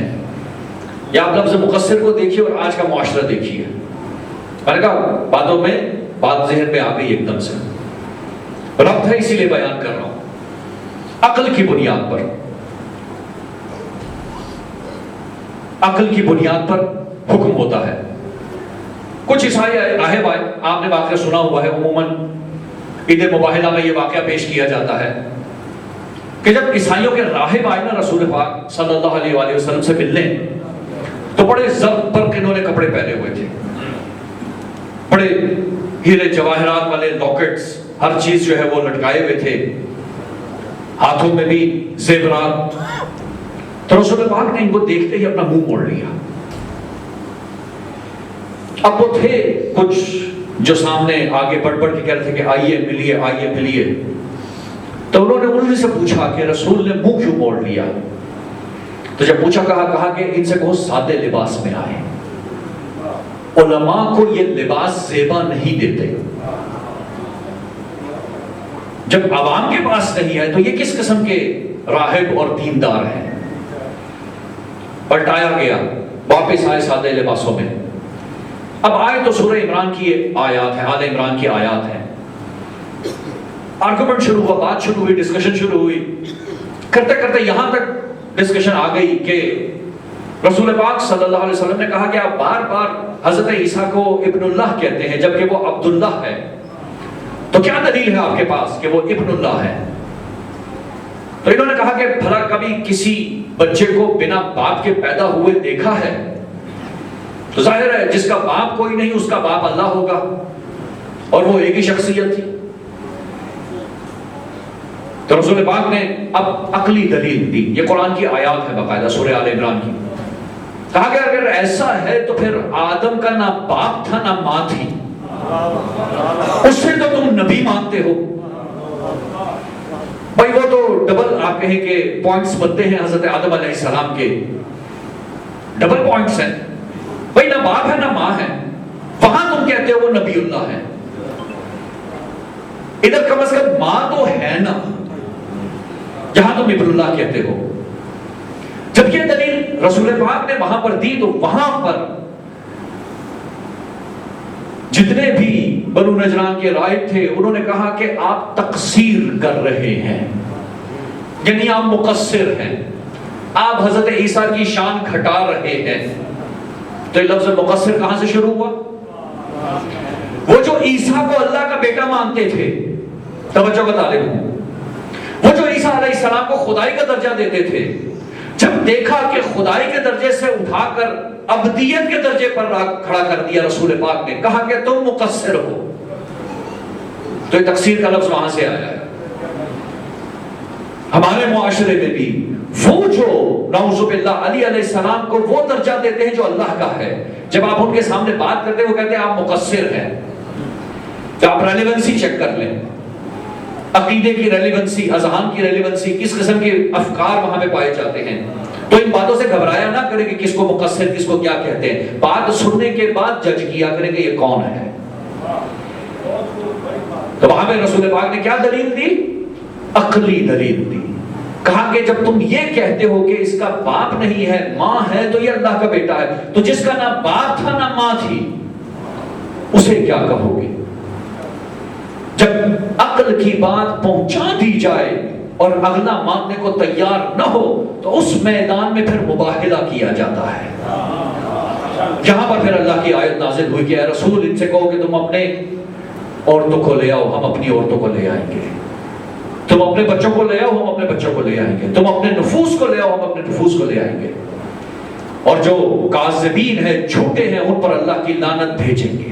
یا آپ لفظ مقصر کو دیکھیے اور آج کا معاشرہ دیکھیے۔ میں نے کہا باتوں میں بات ذہن میں آ گئی ایک دم سے، ربط ہے اسی لیے بیان کر رہا ہوں۔ عقل کی بنیاد پر، عقل کی بنیاد پر حکم ہوتا ہے۔ کچھ عیسائی راہب آئے، آپ نے واقعہ سنا ہوا ہے، عموماً عید مباہلہ میں یہ واقعہ پیش کیا جاتا ہے کہ جب عیسائیوں کے راہب آئے نا رسول پاک صلی اللہ علیہ وآلہ وسلم سے ملنے، تو بڑے زرد پر انہوں نے کپڑے پہنے ہوئے تھے، بڑے ہیرے جواہرات والے لاکٹس، ہر چیز جو ہے وہ لٹکائے ہوئے تھے، ہاتھوں میں بھی زیورات۔ تو رسول پاک نے ان کو دیکھتے ہی اپنا منہ موڑ لیا۔ اب وہ تھے کچھ جو سامنے آگے بڑھ بڑھ کے کہہ رہے تھے کہ آئیے ملیے، آئیے ملیے۔ تو انہوں نے ان سے پوچھا کہ رسول نے منہ کیوں موڑ لیا؟ تو جب پوچھا کہا کہ ان سے کہو سادے لباس میں آئے، علماء کو یہ لباس زیبا نہیں دیتے، جب عوام کے پاس نہیں ہے تو یہ کس قسم کے راہب اور دیندار ہیں؟ پلٹایا گیا، واپس آئے سادے لباسوں میں. اب آئے تو سورہ عمران کی آیات ہیں، آل عمران کی آیات ہیں. آرگومنٹ شروع ہوا، بات شروع ہوئی، ڈسکشن شروع ہوئی. کرتے کرتے یہاں تک ڈسکشن آ گئی کہ رسول پاک صلی اللہ علیہ وسلم نے کہا کہ آپ بار بار حضرت عیسیٰ کو ابن اللہ کہتے ہیں جبکہ وہ عبداللہ ہے، تو کیا دلیل ہے آپ کے پاس کہ وہ ابن اللہ ہے؟ تو انہوں نے کہا کہ بھلا کبھی کسی بچے کو بنا باپ کے پیدا ہوئے دیکھا ہے؟ تو ظاہر ہے جس کا باپ کوئی نہیں اس کا باپ اللہ ہوگا، اور وہ ایک ہی شخصیت تھی. تو رسول پاک نے اب عقلی دلیل دی، یہ قرآن کی آیات ہے باقاعدہ سورہ آل عمران کی. کہا کہ اگر ایسا ہے تو پھر آدم کا نہ باپ تھا نہ ماں تھی، اس سے تو تم نبی مانتے ہو. بھائی وہ تو ڈبل آپ کہیں کہ پوائنٹس بنتے ہیں حضرت آدم علیہ السلام کے، ڈبل پوائنٹس ہیں. بھائی نہ باپ ہے نہ ماں ہے، وہاں تم کہتے ہو وہ نبی اللہ ہے، ادھر کم از کم ماں تو ہے نا جہاں تم ابن اللہ کہتے ہو. جب یہ دلیل رسول پاک نے وہاں پر دی تو وہاں پر جتنے بھی بنو نجران کے رائد تھے انہوں نے کہا کہ آپ تقصیر کر رہے ہیں، یعنی آپ مقصر ہیں، آپ حضرت عیسیٰ کی شان گھٹا رہے ہیں. تو یہ لفظ مقصر کہاں سے شروع ہوا؟ وہ جو عیسیٰ کو اللہ کا بیٹا مانتے تھے، توجہ کا طالب ہوں، وہ جو عیسیٰ علیہ السلام کو خدائی کا درجہ دیتے تھے، جب دیکھا کہ خدائی کے درجے سے اٹھا کر عبدیت کے درجے پر کھڑا کر دیا رسول پاک نے، کہا کہ تم مقصر ہو. تو یہ تقصیر کا لفظ وہاں سے آیا ہے. ہمارے معاشرے میں بھی وہ جو نعوذ باللہ علی علیہ السلام کو وہ درجہ دیتے ہیں جو اللہ کا ہے، جب آپ ان کے سامنے بات کرتے ہیں وہ کہتے ہیں آپ مقصر ہیں. تو آپ ریلیونسی چیک کر لیں، عقیدے کی ریلیونسی، اذہان کی ریلیونسی، کس قسم کے افکار وہاں پہ پائے جاتے ہیں. تو ان باتوں سے گھبرایا نہ کریں کہ کس کو مقصر کس کو کیا کہتے ہیں. بات سننے کے بعد جج کیا کریں کہ یہ کون ہے. تو وہاں پہ رسول پاک نے کیا دلیل دی؟ عقلی دلیل دی. کہا کہ جب تم یہ کہتے ہو کہ اس کا باپ نہیں ہے ماں ہے تو یہ اللہ کا بیٹا ہے، تو جس کا نہ باپ تھا نہ ماں تھی اسے کیا کہو گے؟ جب عقل کی بات پہنچا دی جائے اور اگلا ماننے کو تیار نہ ہو تو اس میدان میں پھر مباہلہ کیا جاتا ہے. یہاں پر پھر اللہ کی آیت نازل ہوئی کہ اے رسول ان سے کہو کہ تم اپنے عورتوں کو لے آؤ، ہم اپنی عورتوں کو لے آئیں گے. تم اپنے بچوں کو لے آؤ، ہم اپنے بچوں کو لے آئیں گے. تم اپنے نفوس کو لے آؤ، ہم اپنے نفوس کو لے آئیں گے. اور جو کاذبین ہیں، جھوٹے ہیں، ان پر اللہ کی لعنت بھیجیں گے.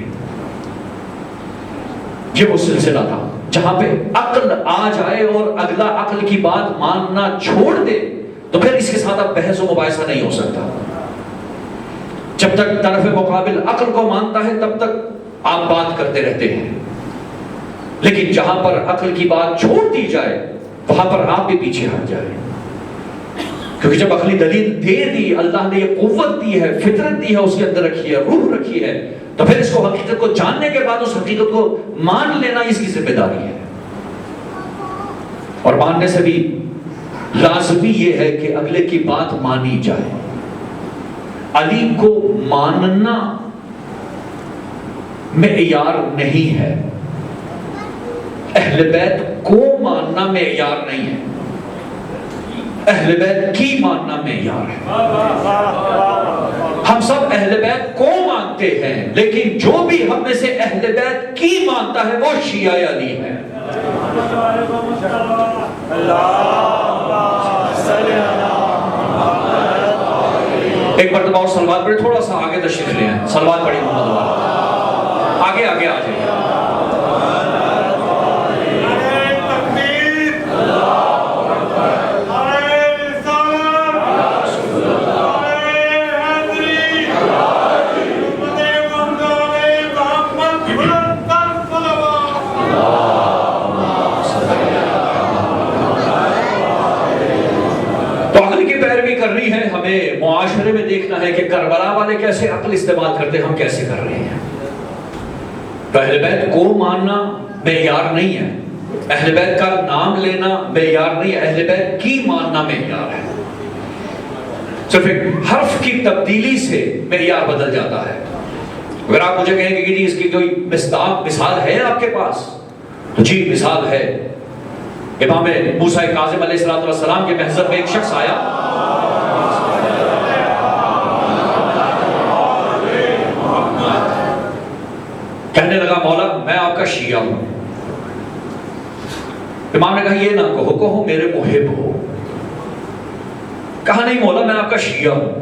یہ وہ سلسلہ تھا جہاں پہ عقل آ جائے اور اگلا عقل کی بات ماننا چھوڑ دے تو پھر اس کے ساتھ اب بحث و مباحثہ نہیں ہو سکتا. جب تک طرف مقابل عقل کو مانتا ہے تب تک آپ بات کرتے رہتے ہیں، لیکن جہاں پر عقل کی بات چھوڑ دی جائے وہاں پر آپ بھی پیچھے ہٹ جائیں. کیونکہ جب عقلی دلیل دے دی، اللہ نے یہ قوت دی ہے، فطرت دی ہے، اس کے اندر رکھی ہے، روح رکھی ہے، تو پھر اس کو حقیقت کو جاننے کے بعد اس حقیقت کو مان لینا اس کی ذمہ داری ہے. اور ماننے سے بھی لازمی یہ ہے کہ اگلے کی بات مانی جائے. علی کو ماننا معیار نہیں ہے، اہل بیت کو ماننا معیار نہیں ہے، اہل بیت کی ماننا معیار ہے. ہم سب اہل بیت کو مانتے ہیں، لیکن جو بھی ہم میں سے اہل بیت کی مانتا ہے وہ شیعہ علی ہے. ایک مرتبہ اور صلوات پڑھیں، تھوڑا سا آگے تشریف لے آئیں، صلوات پڑھیں محمد اللہ، آگے آگے آ جائیں. کرنی ہے ہمیں معاشرے میں دیکھنا ہے کہ کربلا والے کیسے عقل استعمال کرتے، ہم کیسے کر رہے ہیں. اہل بیت کو ماننا معیار نہیں ہے، اہل بیت کا نام لینا معیار نہیں ہے، اہل بیت کی ماننا معیار ہے. صرف ایک حرف کی تبدیلی سے معیار بدل جاتا ہے. اگر آپ مجھے کہیں گے کہ جی اس کی کوئی مثال ہے آپ کے پاس، تو جی مثال ہے. امام موسیٰ کاظم علیہ السلام کے محضر میں ایک شخص آیا، کہنے لگا مولا میں آپ کا شیعہ ہوں. امام نے کہا یہ نہ کہو، کہو میرے محب ہو. کہا نہیں مولا میں آپ کا شیعہ ہوں.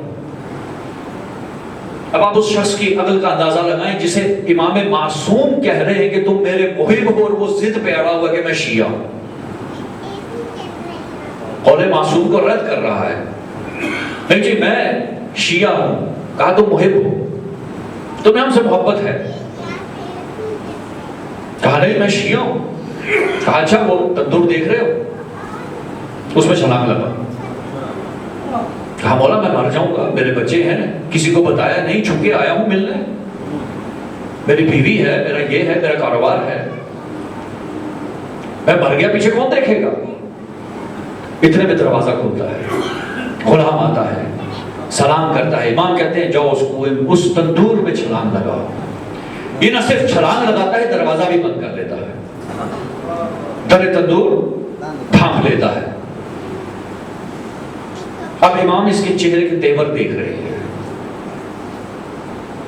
اب آپ اس شخص کی عقل کا اندازہ لگائیں جسے امام معصوم کہہ رہے ہیں کہ تم میرے محب ہو، اور وہ ضد پہ اڑا ہوا کہ میں شیعہ ہوں. قول معصوم کو رد کر رہا ہے. نہیں جی میں شیعہ ہوں. کہا تم محب ہو، تمہیں ہم سے محبت ہے. کہا نہیں میں شیعہ ہوں. کہا اچھا وہ تندور دیکھ رہے ہو، اس میں چھلانگ لگا. کہا مولا میں مر جاؤں گا، میرے بچے ہیں، کسی کو بتایا نہیں، چھپکے آیا ہوں ملنے، میری بیوی ہے، میرا یہ ہے، میرا کاروبار ہے، میں مر گیا پیچھے کون دیکھے گا. اتنے میں دروازہ کھلتا ہے، غلام آتا ہے، سلام کرتا ہے. امام کہتے ہیں جاؤ اس تندور میں چھلانگ لگاؤ. یہ نہ صرف چھلانگ لگاتا ہے، دروازہ بھی بند کر لیتا ہے، در تندور پھانپ لیتا ہے. اب امام اس کے چہرے کے تیور دیکھ رہے ہیں،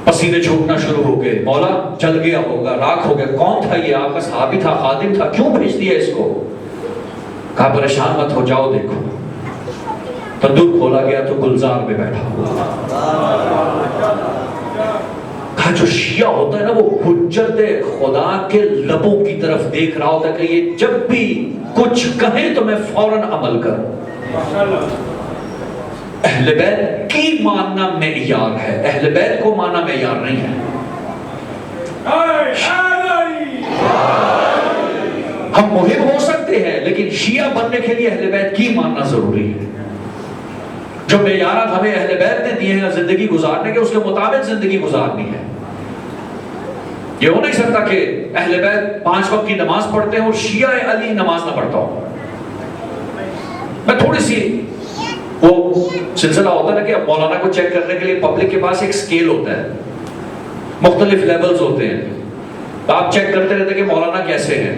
پسینے چھوٹنا شروع ہو گئے. مولا جل گیا ہوگا، راکھ ہو گیا. کون تھا یہ؟ آپ کا صحابی تھا، خادم تھا، کیوں بھیج دیا اس کو؟ کہا پریشان مت ہو جاؤ دیکھو. تندور کھولا گیا تو گلزار میں بیٹھا ہوا. کہا جو شیعہ ہوتا ہے نا وہ حجت خدا کے لبوں کی طرف دیکھ رہا ہوتا ہے کہ یہ جب بھی کچھ کہیں تو میں فوراً عمل کروں. اہل بیت کی ماننا معیار ہے، اہل بیت کو ماننا معیار نہیں ہے. ہم محب ہو سکتے ہیں لیکن شیعہ بننے کے لیے اہل بیت کی ماننا ضروری ہے. جو معیارات ہمیں اہل بیت نے دیے ہیں زندگی گزارنے کے، اس کے مطابق زندگی گزارنی ہے. یہ ہو نہیں سکتا کہ اہل بیت 5 وقت کی نماز پڑھتے ہیں اور شیعہ علی نماز نہ پڑھتا ہوں. میں تھوڑی سی وہ سلسلہ ہوتا ہے نا کہ مولانا کو چیک کرنے کے لیے پبلک کے پاس ایک سکیل ہوتا ہے، مختلف لیولز ہوتے ہیں، آپ چیک کرتے رہتے کہ مولانا کیسے ہیں.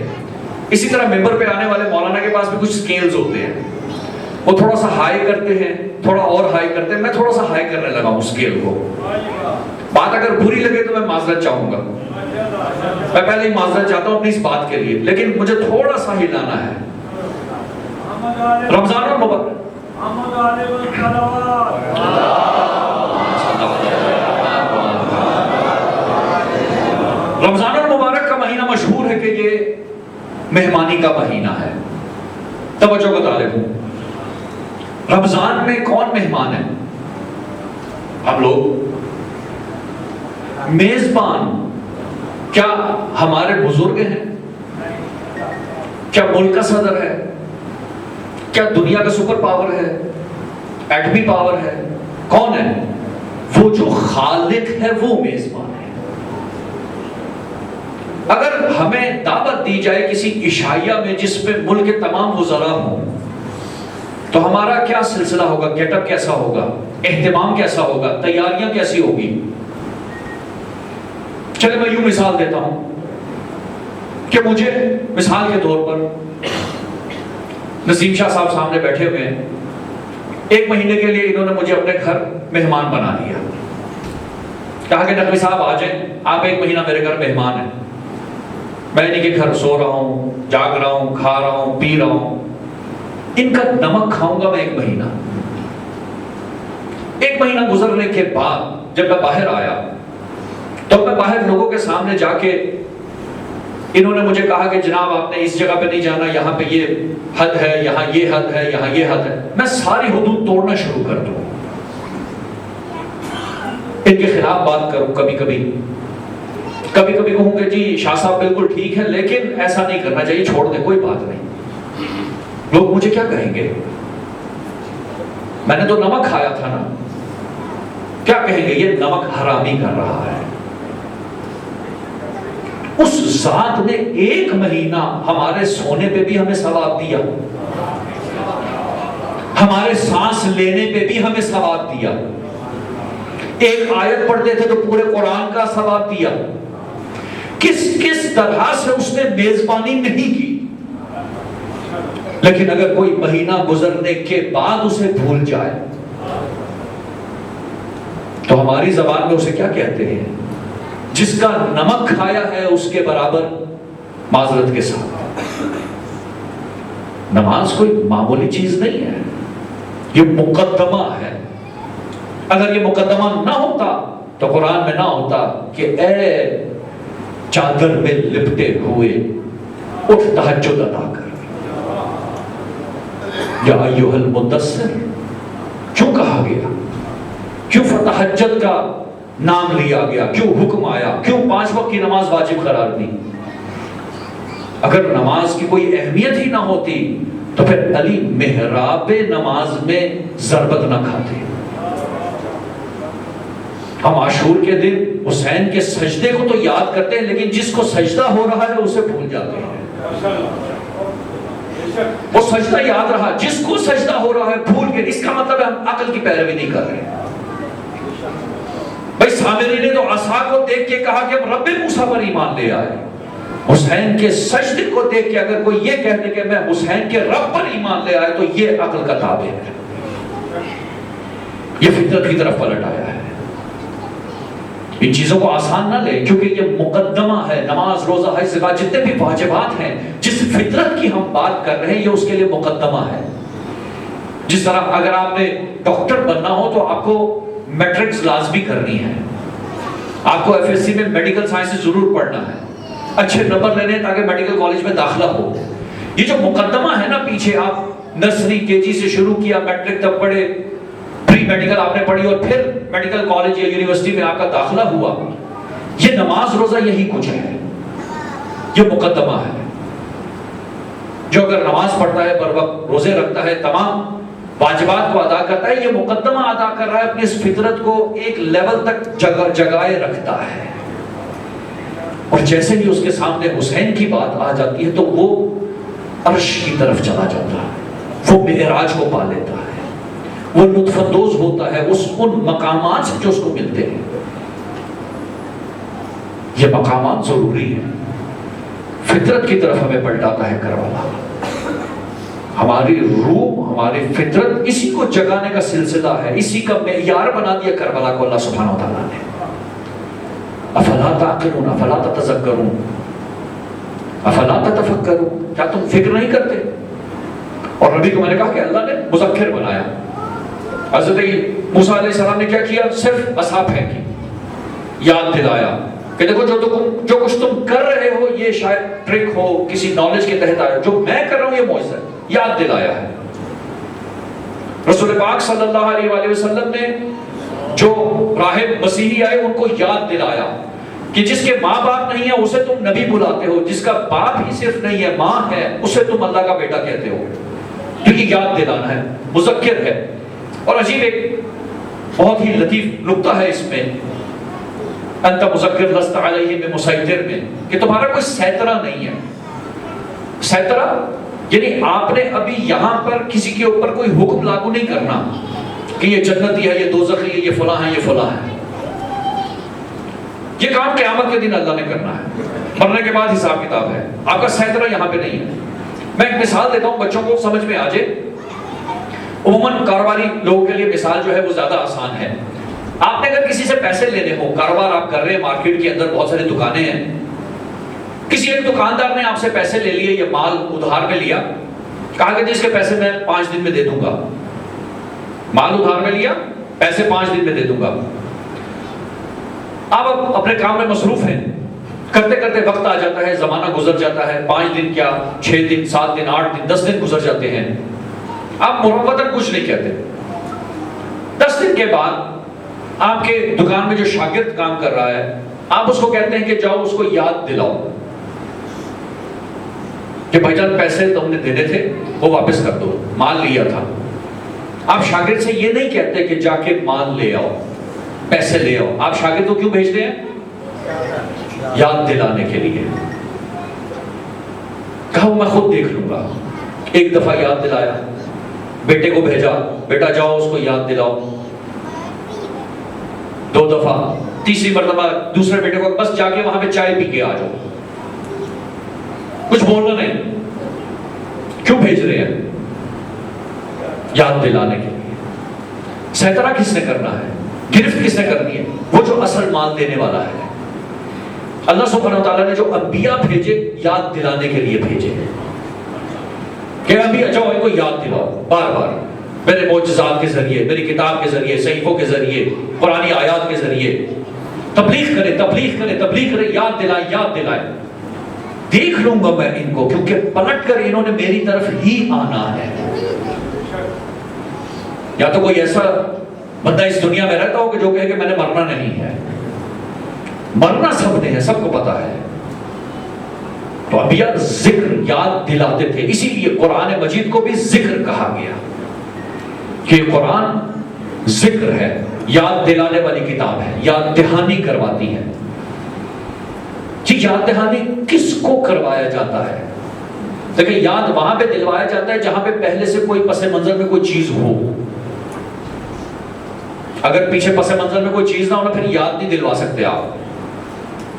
اسی طرح ممبر پہ آنے والے مولانا کے پاس بھی کچھ سکیلز ہوتے ہیں. وہ تھوڑا سا ہائی کرتے ہیں، تھوڑا اور ہائی کرتے ہیں. میں تھوڑا سا ہائی کرنے لگا ہوں سکیل کو. بات اگر بری لگے تو میں معذرت چاہوں گا، میں پہلے ہی معذرت چاہتا ہوں اپنی اس بات کے لیے، لیکن مجھے تھوڑا سا ہی لانا ہے. رمضان المبارک رمضان المبارک کا مہینہ مشہور ہے کہ یہ مہمانی کا مہینہ ہے. توجہ کا طالب ہوں، رمضان میں کون مہمان ہے؟ ہم لوگ. میزبان کیا ہمارے بزرگ ہیں؟ کیا ملک کا صدر ہے؟ کیا دنیا کا سپر پاور ہے؟ ایٹمی پاور ہے؟ کون ہے؟ وہ جو خالق ہے وہ میزبان ہے. اگر ہمیں دعوت دی جائے کسی عشائیہ میں جس میں ملک کے تمام وزراء ہوں تو ہمارا کیا سلسلہ ہوگا؟ گیٹ اپ کیسا ہوگا؟ اہتمام کیسا ہوگا؟ تیاریاں کیسی ہوگی؟ چلے میں یوں مثال دیتا ہوں کہ مجھے مثال کے طور پر نسیم شاہ صاحب سامنے بیٹھے ہوئے ہیں. 1 مہینے کے لیے انہوں نے مجھے اپنے گھر مہمان بنا دیا. کہا کہ نقوی صاحب آ جائیں، آپ 1 مہینہ میرے گھر مہمان ہیں. میں انہیں کے گھر سو رہا ہوں، جاگ رہا ہوں، کھا رہا ہوں، پی رہا ہوں. ان کا نمک کھاؤں گا میں 1 مہینہ. 1 مہینہ گزرنے کے بعد جب میں باہر آیا تو میں باہر لوگوں کے سامنے جا کے انہوں نے مجھے کہا کہ جناب آپ نے اس جگہ پہ نہیں جانا، یہاں پہ یہ حد ہے، یہاں یہ حد ہے، یہاں یہ حد ہے. میں ساری حدود توڑنا شروع کر دوں، ان کے خلاف بات کروں. کبھی کبھی کہوں کہ جی شاہ صاحب بالکل ٹھیک ہے لیکن ایسا نہیں کرنا چاہیے، چھوڑ دیں، کوئی بات نہیں. لوگ مجھے کیا کہیں گے؟ میں نے تو نمک کھایا تھا نا. کیا کہیں گے؟ یہ نمک حرامی کر رہا ہے. اس ذات نے 1 مہینہ ہمارے سونے پہ بھی ہمیں ثواب دیا، ہمارے سانس لینے پہ بھی ہمیں ثواب دیا. ایک آیت پڑھتے تھے تو پورے قرآن کا ثواب دیا. کس کس طرح سے اس نے میزبانی نہیں کی. لیکن اگر کوئی مہینہ گزرنے کے بعد اسے بھول جائے تو ہماری زبان میں اسے کیا کہتے ہیں؟ جس کا نمک کھایا ہے اس کے برابر معذرت کے ساتھ. نماز کوئی معمولی چیز نہیں ہے، یہ مقدمہ ہے. اگر یہ مقدمہ نہ ہوتا تو قرآن میں نہ ہوتا کہ اے چادر میں لپٹے ہوئے اٹھ تہجد ادا کر. یا ایھا المدثر کیوں کہا گیا؟ کیوں تہجد کا نام لیا گیا؟ کیوں حکم آیا؟ کیوں 5 وقت کی نماز واجب قرار دی؟ اگر نماز کی کوئی اہمیت ہی نہ ہوتی تو پھر علی محراب نماز میں ضربت نہ کھاتے. ہم عاشور کے دن حسین کے سجدے کو تو یاد کرتے ہیں، لیکن جس کو سجدہ ہو رہا ہے اسے بھول جاتے ہیں. وہ سجدہ یاد رہا، جس کو سجدہ ہو رہا ہے بھول گئے. اس کا مطلب ہے ہم عقل کی پیروی نہیں کر رہے. بھائی سامری نے تو عصا کو دیکھ کے کہا کہ ہم رب موسیٰ پر ایمان لے آئے. حسین کے سجدے کو دیکھ کے اگر کوئی یہ کہہ دے کہ میں حسین کے رب پر ایمان لے آئے تو یہ عقل کا تابع ہے، یہ فطرت کی طرف پلٹ آیا ہے. ان چیزوں کو آسان نہ لیں کیونکہ یہ مقدمہ ہے. نماز، روزہ، حج، زکات جتنے بھی واجبات ہیں جس فطرت کی ہم بات کر رہے ہیں یہ اس کے لیے مقدمہ ہے. جس طرح اگر آپ نے ڈاکٹر بننا ہو تو آپ کو میٹرکس لازمی کرنی ہے، آپ کو FSC میں میڈیکل سائنس ضرور پڑھنا ہے، اچھے نمبر لینے تاکہ میڈیکل کالج میں داخلہ ہو. یہ جو مقدمہ ہے نا پیچھے، آپ نرسری KG سے شروع کیا، میٹرک تک پڑھے، پری میڈیکل آپ نے پڑھی اور پھر میڈیکل کالج یا یونیورسٹی میں آپ کا داخلہ ہوا. یہ نماز روزہ یہی کچھ ہے، یہ مقدمہ ہے. جو اگر نماز پڑھتا ہے، بر وقت روزے رکھتا ہے، تمام واجبات کو ادا کرتا ہے، یہ مقدمہ ادا کر رہا ہے، اپنی اس فطرت کو ایک لیول تک جگائے رکھتا ہے. اور جیسے ہی اس کے سامنے حسین کی بات آ جاتی ہے تو وہ عرش کی طرف چلا جاتا ہے، وہ معراج کو پا لیتا ہے، وہ لطف اندوز ہوتا ہے ان مقامات سے جو اس کو ملتے ہیں. یہ مقامات ضروری ہیں. فطرت کی طرف ہمیں پلٹاتا ہے کربلا. ہماری روح، ہماری فطرت اسی کو جگانے کا سلسلہ ہے، اسی کا معیار بنا دیا کربلا کو اللہ سبحانہ وتعالیٰ نے. افلا تعقلون افلا تتذکرون افلا تتفکرون، کیا تم فکر نہیں کرتے؟ اور نبی کو میں نے کہا کہ اللہ نے مذکر بنایا. حضرت موسیٰ علیہ السلام نے کیا کیا؟ صرف عصا پھینکی، یاد دلایا کہ دیکھو جو کچھ تم کر رہے ہو یہ شاید ٹرک ہو، کسی نالج کے تحت آیا، جو میں کر رہا ہوں یہ معجزہ ہے. یاد دلایا ہے. رسول پاک صلی اللہ علیہ وآلہ وسلم نے جو راہب مسیحی آئے ان کو یاد دلایا کہ جس کے ماں باپ نہیں ہے اسے تم نبی بلاتے ہو، جس کا باپ ہی صرف نہیں ہے ماں ہے اسے تم اللہ کا بیٹا کہتے ہو. کیونکہ یاد دلانا ہے، مذکر ہے. اور عجیب ایک بہت ہی لطیف نکتہ ہے اس میں، انت مذکر لست علیہم بمسیطر میں، کہ تمہارا کوئی سیطرہ نہیں ہے. سیطرہ یعنی آپ نے ابھی یہاں پر کسی کے اوپر کوئی حکم لاگو نہیں کرنا کہ یہ جنتی ہے، یہ دوزخی ہے، یہ فلاں ہے، یہ فلاں ہے. یہ کام قیامت کے دن اللہ نے کرنا ہے، مرنے کے بعد حساب کتاب ہے. آپ کا سیطرہ یہاں پہ نہیں ہے. میں ایک مثال دیتا ہوں بچوں کو سمجھ میں آ جائے. عموماً کاروباری لوگوں کے لیے مثال جو ہے وہ زیادہ آسان ہے. آپ نے اگر کسی سے پیسے لینے ہو، کاروبار آپ کر رہے ہیں، مارکیٹ کے اندر بہت ساری دکانیں ہیں، کسی ایک دکاندار نے آپ سے پیسے لے لیے، یہ مال ادھار میں لیا، کہا کہ اس کے پیسے میں 5 دن میں دے دوں گا. مال ادھار میں لیا، پیسے 5 دن میں دے دوں گا. آپ اپنے کام میں مصروف ہیں، کرتے کرتے وقت آ جاتا ہے، زمانہ گزر جاتا ہے، 5 دن کیا 6 دن 7 دن 8 دن 10 دن گزر جاتے ہیں. آپ مروتاً کچھ نہیں کہتے. 10 دن کے بعد آپ کے دکان میں جو شاگرد کام کر رہا ہے، آپ اس کو کہتے ہیں کہ جاؤ اس کو یاد دلاؤ کہ بھائی جان پیسے تم نے دینے تھے وہ واپس کر دو، مال لیا تھا. آپ شاگرد سے یہ نہیں کہتے کہ جا کے مال لے آؤ، پیسے لے آؤ. آپ شاگرد کو کیوں بھیجتے ہیں؟ یاد دلانے کے لیے. کہا میں خود دیکھ لوں گا. ایک دفعہ یاد دلایا، بیٹے کو بھیجا، بیٹا جاؤ اس کو یاد دلاؤ، 2 دفعہ، تیسری مرتبہ دوسرے بیٹے کو بس جا کے وہاں پہ چائے پی کے آ جاؤ، کچھ بولنا نہیں۔ کیوں بھیج رہے ہیں؟ یاد دلانے کے لیے۔ سیطرہ کس نے کرنا ہے؟ گرفت کس نے کرنی ہے؟ وہ جو اصل مال دینے والا ہے۔ اللہ سبحانہ و تعالیٰ نے جو انبیاء بھیجے یاد دلانے کے لیے بھیجے کہ انبیاء جاؤ ان کو یاد دلاؤ بار بار، میرے معجزات کے ذریعے، میری کتاب کے ذریعے، صحیفوں کے ذریعے، قرآنی آیات کے ذریعے تبلیغ کرے تبلیغ کرے تبلیغ کرے، یاد دلائے یاد دلائے۔ دیکھ لوں گا میں ان کو، کیونکہ پلٹ کر انہوں نے میری طرف ہی آنا ہے۔ یا تو کوئی ایسا بندہ اس دنیا میں رہتا ہو کہ جو کہے کہ میں نے مرنا نہیں ہے، مرنا سب نے ہے، سب کو پتا ہے۔ تو انبیاء ذکر یاد دلاتے تھے، اسی لیے قرآن مجید کو بھی ذکر کہا گیا کہ قرآن ذکر ہے، یاد دلانے والی کتاب ہے، یاد دہانی کرواتی ہے۔ جی یاد دہانی کس کو کروایا جاتا ہے؟ دیکھیں یاد وہاں پہ دلوایا جاتا ہے جہاں پہ پہلے سے کوئی پس منظر میں کوئی چیز ہو۔ اگر پیچھے پس منظر میں کوئی چیز نہ ہونا پھر یاد نہیں دلوا سکتے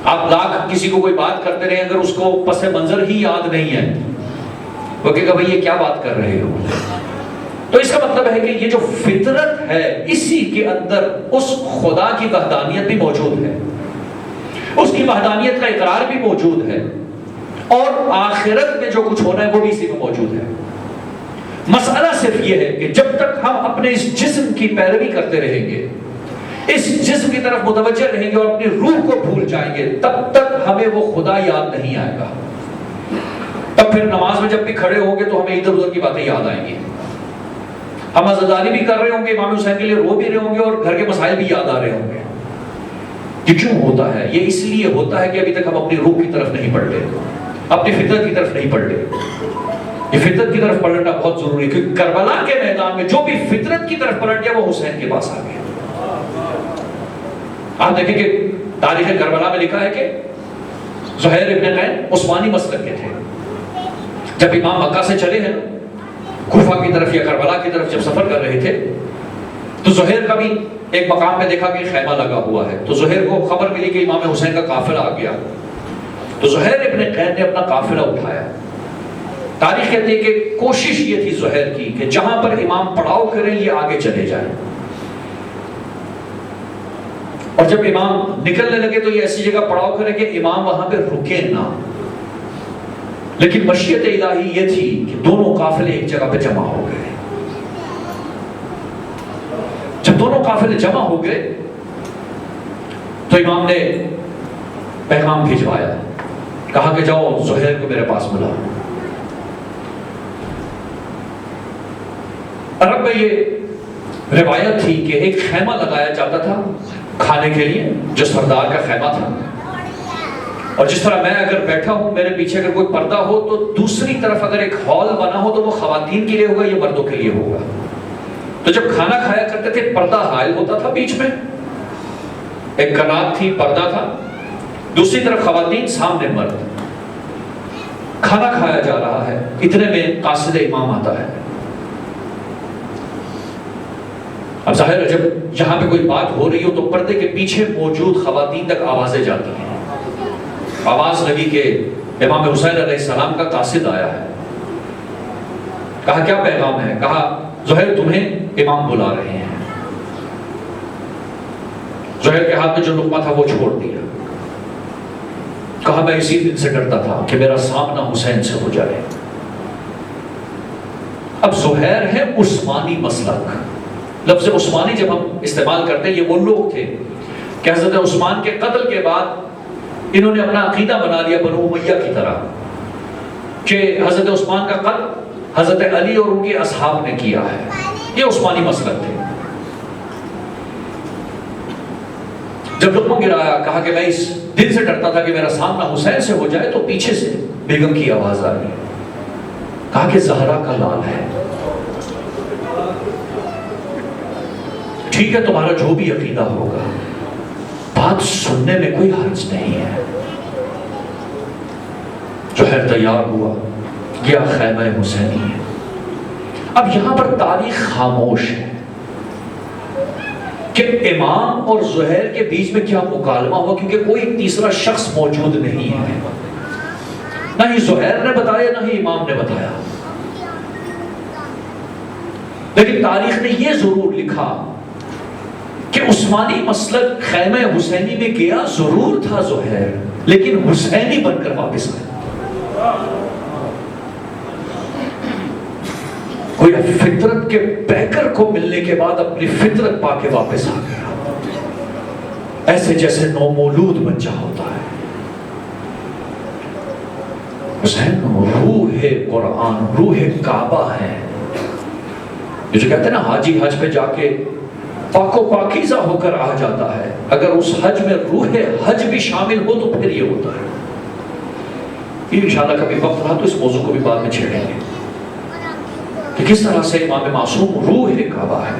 آپ لاکھ کسی کو کوئی بات کرتے رہے، اگر اس کو پس منظر ہی یاد نہیں ہے وہ کہے گا بھائی یہ کیا بات کر رہے ہو۔ تو اس کا مطلب ہے کہ یہ جو فطرت ہے اسی کے اندر اس خدا کی وحدانیت بھی موجود ہے، اس کی وحدانیت کا اقرار بھی موجود ہے، اور آخرت میں جو کچھ ہونا ہے وہ بھی اسی میں موجود ہے۔ مسئلہ صرف یہ ہے کہ جب تک ہم اپنے اس جسم کی پیروی کرتے رہیں گے، اس جسم کی طرف متوجہ رہیں گے اور اپنی روح کو بھول جائیں گے، تب تک ہمیں وہ خدا یاد نہیں آئے گا۔ تب پھر نماز میں جب بھی کھڑے ہوں گے تو ہمیں ادھر ادھر کی باتیں یاد آئیں گی، ہم عزاداری بھی کر رہے ہوں گے، امام حسین کے لیے رو بھی رہے ہوں گے، اور گھر کے مسائل بھی یاد آ رہے ہوں گے۔ یہ کیوں ہوتا ہے؟ یہ اس لیے ہوتا ہے کہ ابھی تک ہم اپنی روح کی طرف نہیں پڑھ رہے، اپنی فطرت کی طرف نہیں پڑھ رہے۔ یہ فطرت کی طرف پلٹنا بہت ضروری ہے، کیونکہ کربلا کے میدان میں جو بھی فطرت کی طرف پلٹ گیا وہ حسین کے پاس آ گیا۔ آپ دیکھیں کہ تاریخ کربلا میں لکھا ہے کہ زہیر ابن قین عثمانی مسلک کے تھے۔ جب امام مکہ سے چلے ہیں کوفہ کی طرف یا کربلا کی طرف جب سفر کر رہے تھے تو زہیر کا بھی ایک مقام پہ دیکھا کہ خیمہ لگا ہوا ہے، تو زہیر کو خبر ملی کہ امام حسین کا قافلہ آ گیا، تو زہیر ابن قین نے اپنا قافلہ اٹھایا۔ تاریخ کہتی ہے کہ کوشش یہ تھی زہیر کی کہ جہاں پر امام پڑاؤ کریں یہ آگے چلے جائیں، اور جب امام نکلنے لگے تو یہ ایسی جگہ پڑاؤ کریں کہ امام وہاں پہ رکے نہ۔ لیکن مشیت الہی یہ تھی کہ دونوں قافلے ایک جگہ پہ جمع ہو گئے۔ جب دونوں قافلے جمع ہو گئے تو امام نے پیغام بھیجوایا، کہا کہ جاؤ زہیر کو میرے پاس بلاؤ۔ عرب میں یہ روایت تھی کہ ایک خیمہ لگایا جاتا تھا کھانے کے لیے جو سردار کا خیمہ تھا، اور جس طرح میں اگر بیٹھا ہوں میرے پیچھے اگر کوئی پردہ ہو تو دوسری طرف اگر ایک ہال بنا ہو تو وہ خواتین کے لیے ہوگا یا مردوں کے لیے ہوگا۔ تو جب کھانا کھایا کرتے تھے پردہ حائل ہوتا تھا، بیچ میں ایک کنات تھی، پردہ تھا، دوسری طرف خواتین، سامنے مرد۔ کھانا کھایا جا رہا ہے، اتنے میں قاصد امام آتا ہے۔ اب ظاہر ہے جب یہاں پہ کوئی بات ہو رہی ہو تو پردے کے پیچھے موجود خواتین تک آوازیں جاتی ہیں۔ آواز لگی کہ امام حسین علیہ السلام کا قاصد آیا ہے۔ کہا کیا پیغام ہے؟ کہا زہیر تمہیں امام بلا رہے ہیں۔ زہیر کے ہاتھ میں جو لقمہ تھا وہ چھوڑ دیا، کہا میں اسی دن سے ڈرتا تھا کہ میرا سامنا حسین سے ہو جائے۔ اب زہیر ہے عثمانی مسلک، لفظ عثمانی جب ہم استعمال کرتے ہیں یہ وہ لوگ تھے کہ حضرت عثمان کے قتل کے بعد انہوں نے اپنا عقیدہ بنا لیا بنو امیہ کی طرح کہ حضرت عثمان کا قتل حضرت علی اور ان کے اصحاب نے کیا ہے۔ یہ عثمانی مسلک تھے۔ جب لقمہ گرایا کہا کہ میں اس دل سے ڈرتا تھا کہ میرا سامنا حسین سے ہو جائے، تو پیچھے سے بیگم کی آواز آ رہی، کہا کہ زہرا کا لال ہے۔ ٹھیک ہے تمہارا جو بھی عقیدہ ہوگا، بات سننے میں کوئی حرج نہیں ہے۔ زہیر تیار ہوا، گیا خیمہ حسینی ہے۔ اب یہاں پر تاریخ خاموش ہے کہ امام اور زہیر کے بیچ میں کیا مکالمہ ہوا، کیونکہ کوئی تیسرا شخص موجود نہیں ہے، نہ ہی زہیر نے بتایا نہ ہی امام نے بتایا، لیکن تاریخ نے یہ ضرور لکھا کہ عثمانی مسلک خیمہ حسینی میں گیا ضرور تھا زہیر، لیکن حسینی بن کر واپس آیا۔ کوئی فطرت کے پیکر کو ملنے کے بعد اپنی فطرت پا کے واپس آ گیا، ایسے جیسے نومولود بچہ ہوتا ہے۔ حسین روح قرآن، روح کعبہ ہے، یہ جو کہتے ہیں نا حاجی حج پہ جا کے پاک و پاکیزہ ہو کر آ جاتا ہے، اگر اس حج میں روح حج بھی شامل ہو تو پھر یہ ہوتا ہے۔ یہ انشاءاللہ کبھی وقت رہا تو اس موضوع کو بھی بعد میں چھیڑیں گے کہ کس طرح سے امام معصوم روح کعبہ ہے۔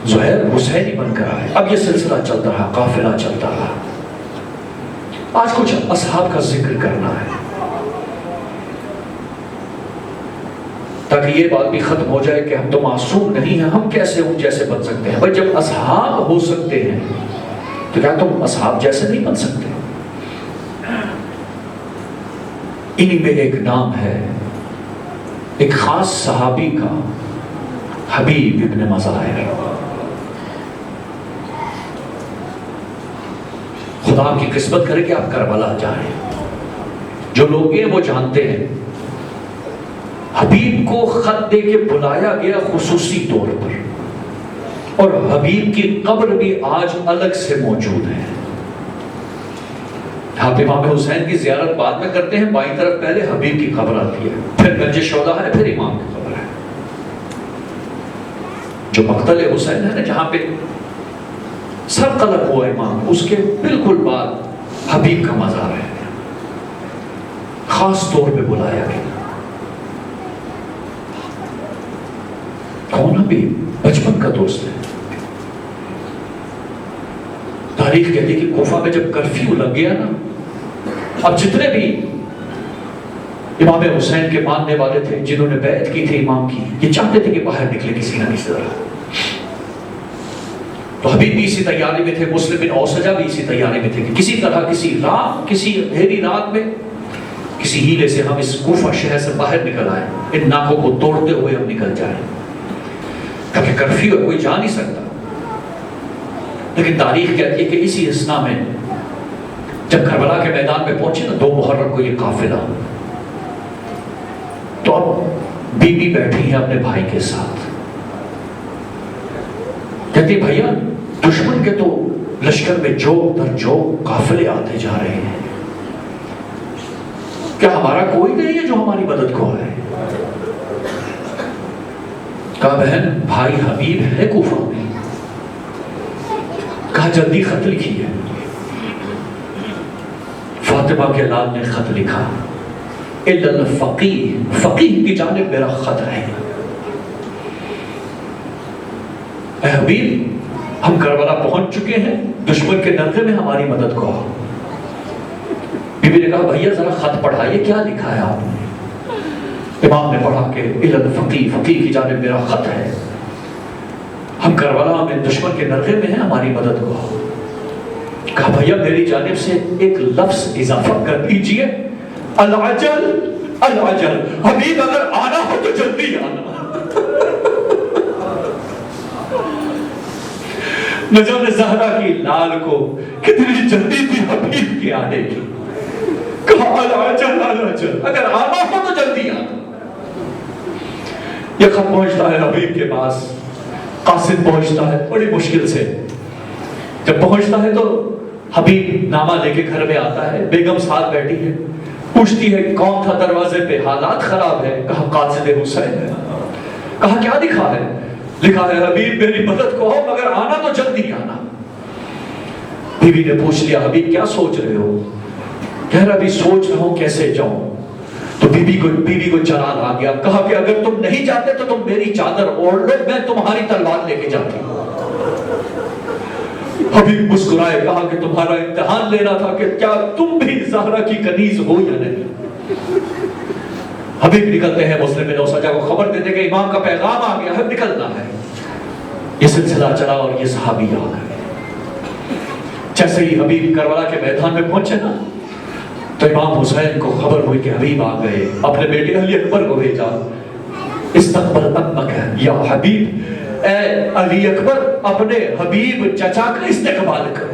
زہیر حسینی بن کر آئے۔ اب یہ سلسلہ چلتا رہا، قافلہ چلتا رہا۔ آج کچھ اصحاب کا ذکر کرنا ہے تاکہ یہ بات بھی ختم ہو جائے کہ ہم تو معصوم نہیں ہیں، ہم کیسے ان جیسے بن سکتے ہیں؟ بھائی جب اصحاب ہو سکتے ہیں تو کیا تم اصحاب جیسے نہیں بن سکتے؟ انہی میں ایک نام ہے ایک خاص صحابی کا، حبیب ابن مظاہر۔ خدا کی قسمت کرے کہ آپ کربلا جائیں، جو لوگ ہیں وہ جانتے ہیں حبیب کو خط دے کے بلایا گیا خصوصی طور پر، اور حبیب کی قبر بھی آج الگ سے موجود ہے۔ آپ امام حسین کی زیارت بعد میں کرتے ہیں، بائیں طرف پہلے حبیب کی قبر آتی ہے، پھر گنج شہداء ہے، پھر امام کی قبر ہے۔ جو مقتل حسین ہے نا جہاں پہ سر قلب ہوا امام، اس کے بالکل بعد حبیب کا مزار ہے، خاص طور پہ بلایا گیا۔ کون حبیب؟ بچپن کا دوست ہے۔ تاریخ کہتی ہے کہ کوفہ میں جب کرفیو لگ گیا نا، اب جتنے بھی امام حسین کے ماننے والے تھے جنہوں نے بیعت کی تھی امام کی، یہ چاہتے تھے کہ باہر نکلے کسی نہ کسی طرح۔ تو حبیب بھی اسی تیاری میں تھے، مسلم بن اوسجہ بھی اسی تیاری میں تھے کہ کسی طرح کسی اندھیری رات میں کسی ہیلے سے ہم اس کوفہ شہر سے باہر نکل آئیں، ان ناکوں کو توڑتے ہوئے ہم نکل جائیں، کیونکہ کرفیو ہے، کوئی جا نہیں سکتا۔ لیکن تاریخ کہتی ہے کہ اسی اثنا میں جب کربلا کے میدان میں پہنچے نا 2 محرم کو یہ قافلہ، تو اب بی بی بیٹھی ہے اپنے بھائی کے ساتھ، کہتی بھیا دشمن کے تو لشکر میں جوگ در جوگ قافلے آتے جا رہے ہیں، کیا ہمارا کوئی نہیں ہے جو ہماری مدد کو آئے؟ کہا بہن بھائی حبیب ہے کوفہ میں، کہا جلدی خط لکھیے۔ فاطمہ کے لال نے خط لکھا، اِلَّا الْفَقِيهِ، فقیہ کی جانب میرا خط ہے، اے حبیب ہم کربلا پہنچ چکے ہیں، دشمن کے نرغے میں ہماری مدد کو آؤ۔ بی بی نے کہا بھیا ذرا خط پڑھائیے کیا لکھا ہے آپ نے؟ امام نے پڑھا کہ اِلَّا الْفَقِيهِ، فقیہ کی جانب میرا خط ہے، ہم کربلا میں دشمن کے نرغے میں ہیں، ہماری مدد کو آؤ۔ کہا بھیا میری جانب سے ایک لفظ اضافہ کر دیجئے، العجل العجل، حبیب اگر آنا ہو تو جلدی آنا۔ نجم زہرا کی لال کو کتنی جلدی تھی حبیب کے آنے کی، کہا العجل العجل، اگر آنا ہو تو جلدی آنا۔ یہ خط پہنچتا ہے حبیب کے پاس، قاصد پہنچتا ہے بڑی مشکل سے، جب پہنچتا ہے تو حبیب نامہ لے کے گھر میں آتا ہے، بیگم ساتھ بیٹھی ہے، پوچھتی ہے کون تھا دروازے پہ؟ حالات خراب ہے۔ کہا قاصد حسین ہے۔ کہا کیا لکھا ہے؟ لکھا ہے حبیب میری مدد کو ہو مگر آنا تو جلدی آنا۔ بیوی نے پوچھ لیا حبیب کیا سوچ رہے ہو؟ کہہ رہا بھی سوچ رہا ہوں کیسے جاؤں۔ تو بیوی کو چران آ گیا، کہا کہ اگر تم نہیں جاتے تو تم میری چادر اوڑھ لو، میں تمہاری تلوار لے کے جاتی ہوں۔ حبیب مسکرائے، کہا کہ تمہارا امتحان لینا تھا کہ کیا تم بھی زہرا کی کنیز ہو یا نہیں۔ حبیب نکلتے ہیں مسلم بن اوسجہ کو خبر دیتے کہ امام کا پیغام آ گیا ہے، نکلنا ہے۔ یہ سلسلہ چلا اور یہ صحابی آ گئے۔ جیسے ہی حبیب کربلا کے میدان میں پہنچے نا تو امام حسین کو خبر ہوئی کہ حبیب آ گئے، اپنے بیٹے علی اکبر کو بھیجا، استقبل امک یا حبیب، اے علی اکبر اپنے حبیب چچا کا استقبال کرو۔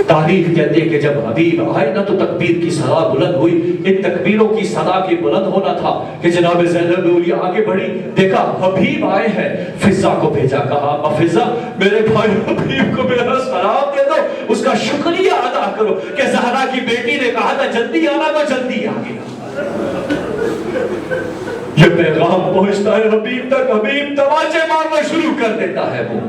تاریخ کہتے ہیں کہ جب حبیب آئے نا تو تکبیر کی صدا بلند ہوئی۔ ان تکبیروں کی صدا کی بلند ہونا تھا کہ جناب زینب اولیاء آگے بڑھی، دیکھا حبیب آئے ہیں، فضہ کو بھیجا، کہا فضہ میرے بھائی حبیب کو میرا سلام دے دو، اس کا شکریہ ادا کرو کہ زہرا کی بیٹی نے کہا تھا جلدی آنا تو جلدی آ گیا۔ یہ پیغام پہنچتا ہے حبیب تک، حبیب تماچے مارنا شروع کر دیتا ہے وہ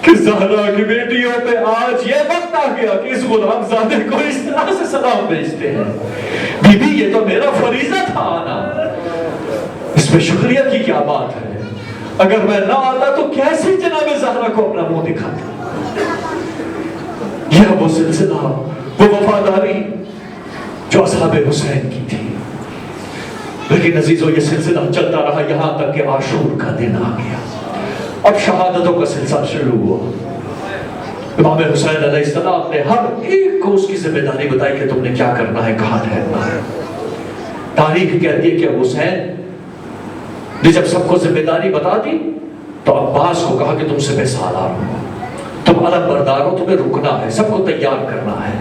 کہ زہرا کی بیٹیوں پہ آج یہ وقت آ گیا کہ اس غلام زادے کو اس طرح سے سلام بھیجتے ہیں۔ بی بی یہ تو میرا فریضہ تھا آنا، اس میں شکریہ کی کیا بات ہے؟ اگر میں نہ آتا تو کیسے جناب زہرا کو اپنا منہ دکھاتا؟ یہ وہ سلسلہ، وہ وفاداری جو اصحاب حسین کی تھی۔ لیکن عزیزو یہ سلسلہ چلتا رہا یہاں تک کہ عاشور کا دن آ گیا۔ اب شہادتوں کا سلسلہ شروع ہوا۔ امام حسین علیہ السلام نے ہر ایک کو اس کی ذمہ داری بتائی کہ تم نے کیا کرنا ہے، کہاں ٹھہرنا ہے۔ تاریخ کہتی ہے کہ حسین نے جب سب کو ذمہ داری بتا دی تو عباس کو کہا کہ تم سے میں سالار ہوں، تم علم بردار ہو، تمہیں رکنا ہے، سب کو تیار کرنا ہے۔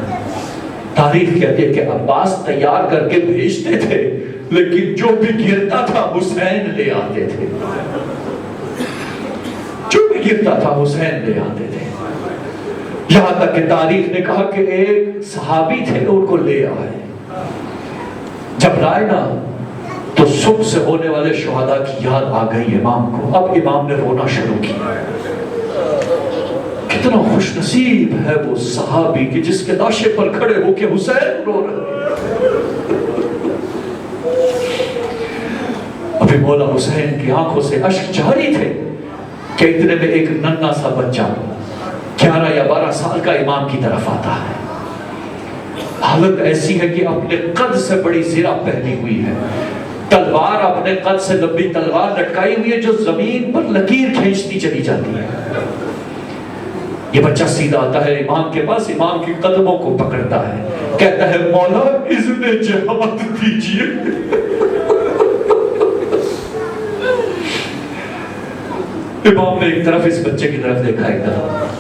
تاریخ کہتی ہے کہ عباس تیار کر کے بھیجتے تھے، لیکن جو بھی گرتا تھا حسین لے آتے تھے، جو بھی گرتا تھا حسین لے آتے تھے۔ یہاں تک کہ تاریخ نے کہا کہ ایک صحابی تھے ان کو لے آئے، جب لائے نا تو صبح سے ہونے والے شہداء کی یاد آ گئی امام کو۔ اب امام نے رونا شروع کیا۔ کتنا خوش نصیب ہے وہ صحابی کہ جس کے لاشے پر کھڑے ہو کے حسین رو رہے۔ ابھی مولا حسین کی آنکھوں سے اشک جاری تھے کہ اتنے میں ایک ننھا سا بچہ 11 یا 12 سال کا امام کی طرف آتا ہے۔ حالت ایسی ہے کہ اپنے قد سے بڑی زرہ پہنی ہوئی ہے، تلوار اپنے قد سے لمبی تلوار لٹکائی ہوئی ہے جو زمین پر لکیر کھینچتی چلی جاتی ہے۔ یہ بچہ سیدھا آتا ہے امام کے پاس، امام کے قدموں کو پکڑتا ہے، کہتا ہے مولا اذن جہاد دیجیے۔ امام نے ایک طرف اس بچے کی طرف دیکھا، ایک طرف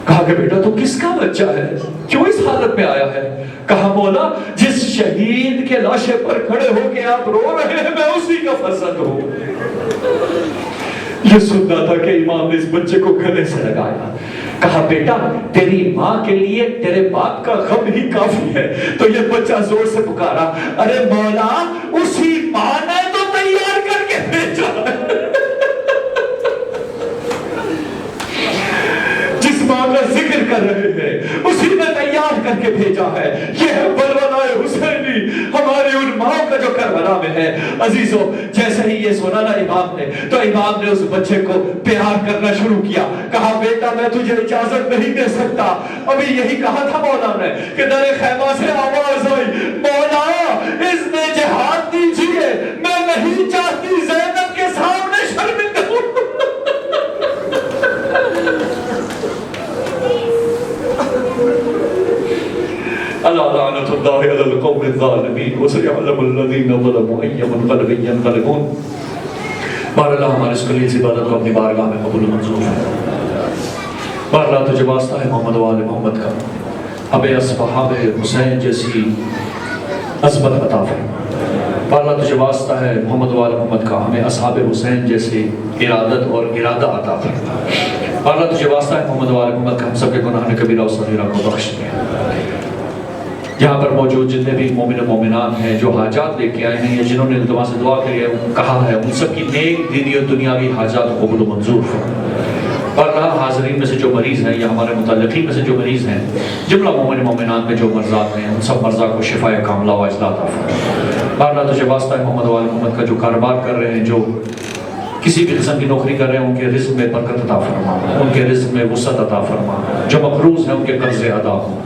کہا کہ بیٹا تو کس کا بچہ ہے، کیوں اس حالت میں آیا ہے؟ کہا مولا جس شہید کے لاشے پر کھڑے ہو کے آپ رو رہے ہیں میں اسی کا فرزند ہوں۔ یہ سننا تھا کہ امام نے اس بچے کو گلے سے لگایا، کہا بیٹا تیری ماں کے لیے تیرے باپ کا غم ہی کافی ہے۔ تو یہ بچہ زور سے پکارا، ارے مولا اسی ماں نے تو تیار کر کے بھیجا ہے، ماں کا ذکر کر رہے ہیں اسی نے تیار کر کے بھیجا ہے۔ یہ ہے بلولا حسینی، ہماری ان ماں کا جو کربلا میں ہے۔ عزیزو جیسے ہی یہ سنا نا امام نے تو امام نے اس بچے کو پیار کرنا شروع کیا، کہا بیٹا میں تجھے اجازت نہیں دے سکتا۔ ابھی یہی کہا تھا مولا نے کہ در خیمہ سے آواز آئی، مولا اذن جہاد دیجیے، میں نہیں چاہتی زینب کے سامنے شرمندہ ہوں۔ الا لعنۃ اللہ علی القوم الظالمین وسيعلم الذین ظلموا ای منقلب ینقلبون۔ بار اللہ ہمارے اس قلیل سی عبادت کو اپنی بارگاہ میں قبول منظور ہے۔ بار اللہ تجھے واسطہ ہے محمد و آل محمد کا، ہمیں اصحاب حسین جیسی عظمت عطا فرما۔ بار اللہ تجھے واسطہ ہے محمد و آل محمد کا، ہمیں اصحاب حسین جیسی ارادت اور ارادہ عطا فرما۔ بار اللہ تجھے واسطہ ہے محمد و آل محمد کا، ہم سب کے گناہ کبیرہ و صغیرہ کو بخش دے۔ یہاں پر موجود جتنے بھی مومن و مومنات ہیں جو حاجات لے کے آئے ہیں یا جنہوں نے التماس سے دعا کے لیے کہا ہے، ان سب کی نیک دینی اور دنیاوی حاجات قبول و منظور فرما۔ اور اللہ حاضرین میں سے جو مریض ہیں یا ہمارے متعلقین میں سے جو مریض ہیں، جملہ مومن مومنات میں جو مرضات ہیں، ان سب مرضا کو شفاء کاملہ و اصلاح عطا فرما۔ اور اللہ تجھے واسطہ ہے محمد و آل محمد کا جو کاروبار کر رہے ہیں، جو کسی بھی قسم کی نوکری کر رہے ہیں ان کے رزق میں برکت عطا فرما، ان کے رزق میں وسعت عطا فرما، جو مقروض ہیں ان کے قرضے ادا ہوں،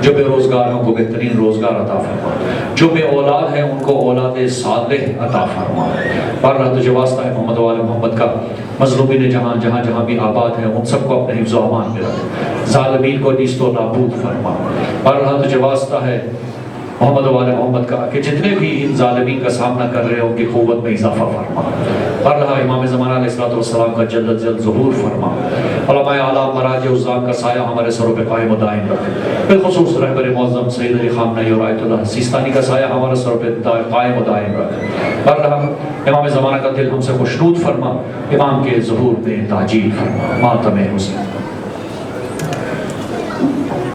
جو بے روزگار ہیں ان کو بہترین روزگار عطا فرما، جو بے اولاد ہیں ان کو اولاد صالح عطا فرما۔ بارہ تجھے واسطہ ہے محمد و آل محمد کا، مظلومین جہاں جہاں جہاں بھی آباد ہیں ان سب کو اپنے حفظ و امان میں رکھ، ظالمین کو نیست و نابود فرما۔ بارہ تجھے واسطہ ہے محمد و آل محمد کا کہ جتنے بھی ان ظالمین کا سامنا کر رہے ہیں ان کی قوت میں اضافہ فرما۔ پر رہا امام زمانہ علیہ السلام کا جلد جلد ظہور فرما۔ علماء اعلیٰ مراجع عظام کا سایہ ہمارے سروں پہ قائم و دائم رکھ، بالخصوص رہبر معظم سید علی خامنہ اور آیت اللہ سیستانی کا سایہ ہمارے سروں پہ قائم و دائم رکھ۔ پر رہا امام زمانہ کا دل ہم سے خوشنود فرما، امام کے ظہور میں تاجیل فرما۔ ماتم حسین۔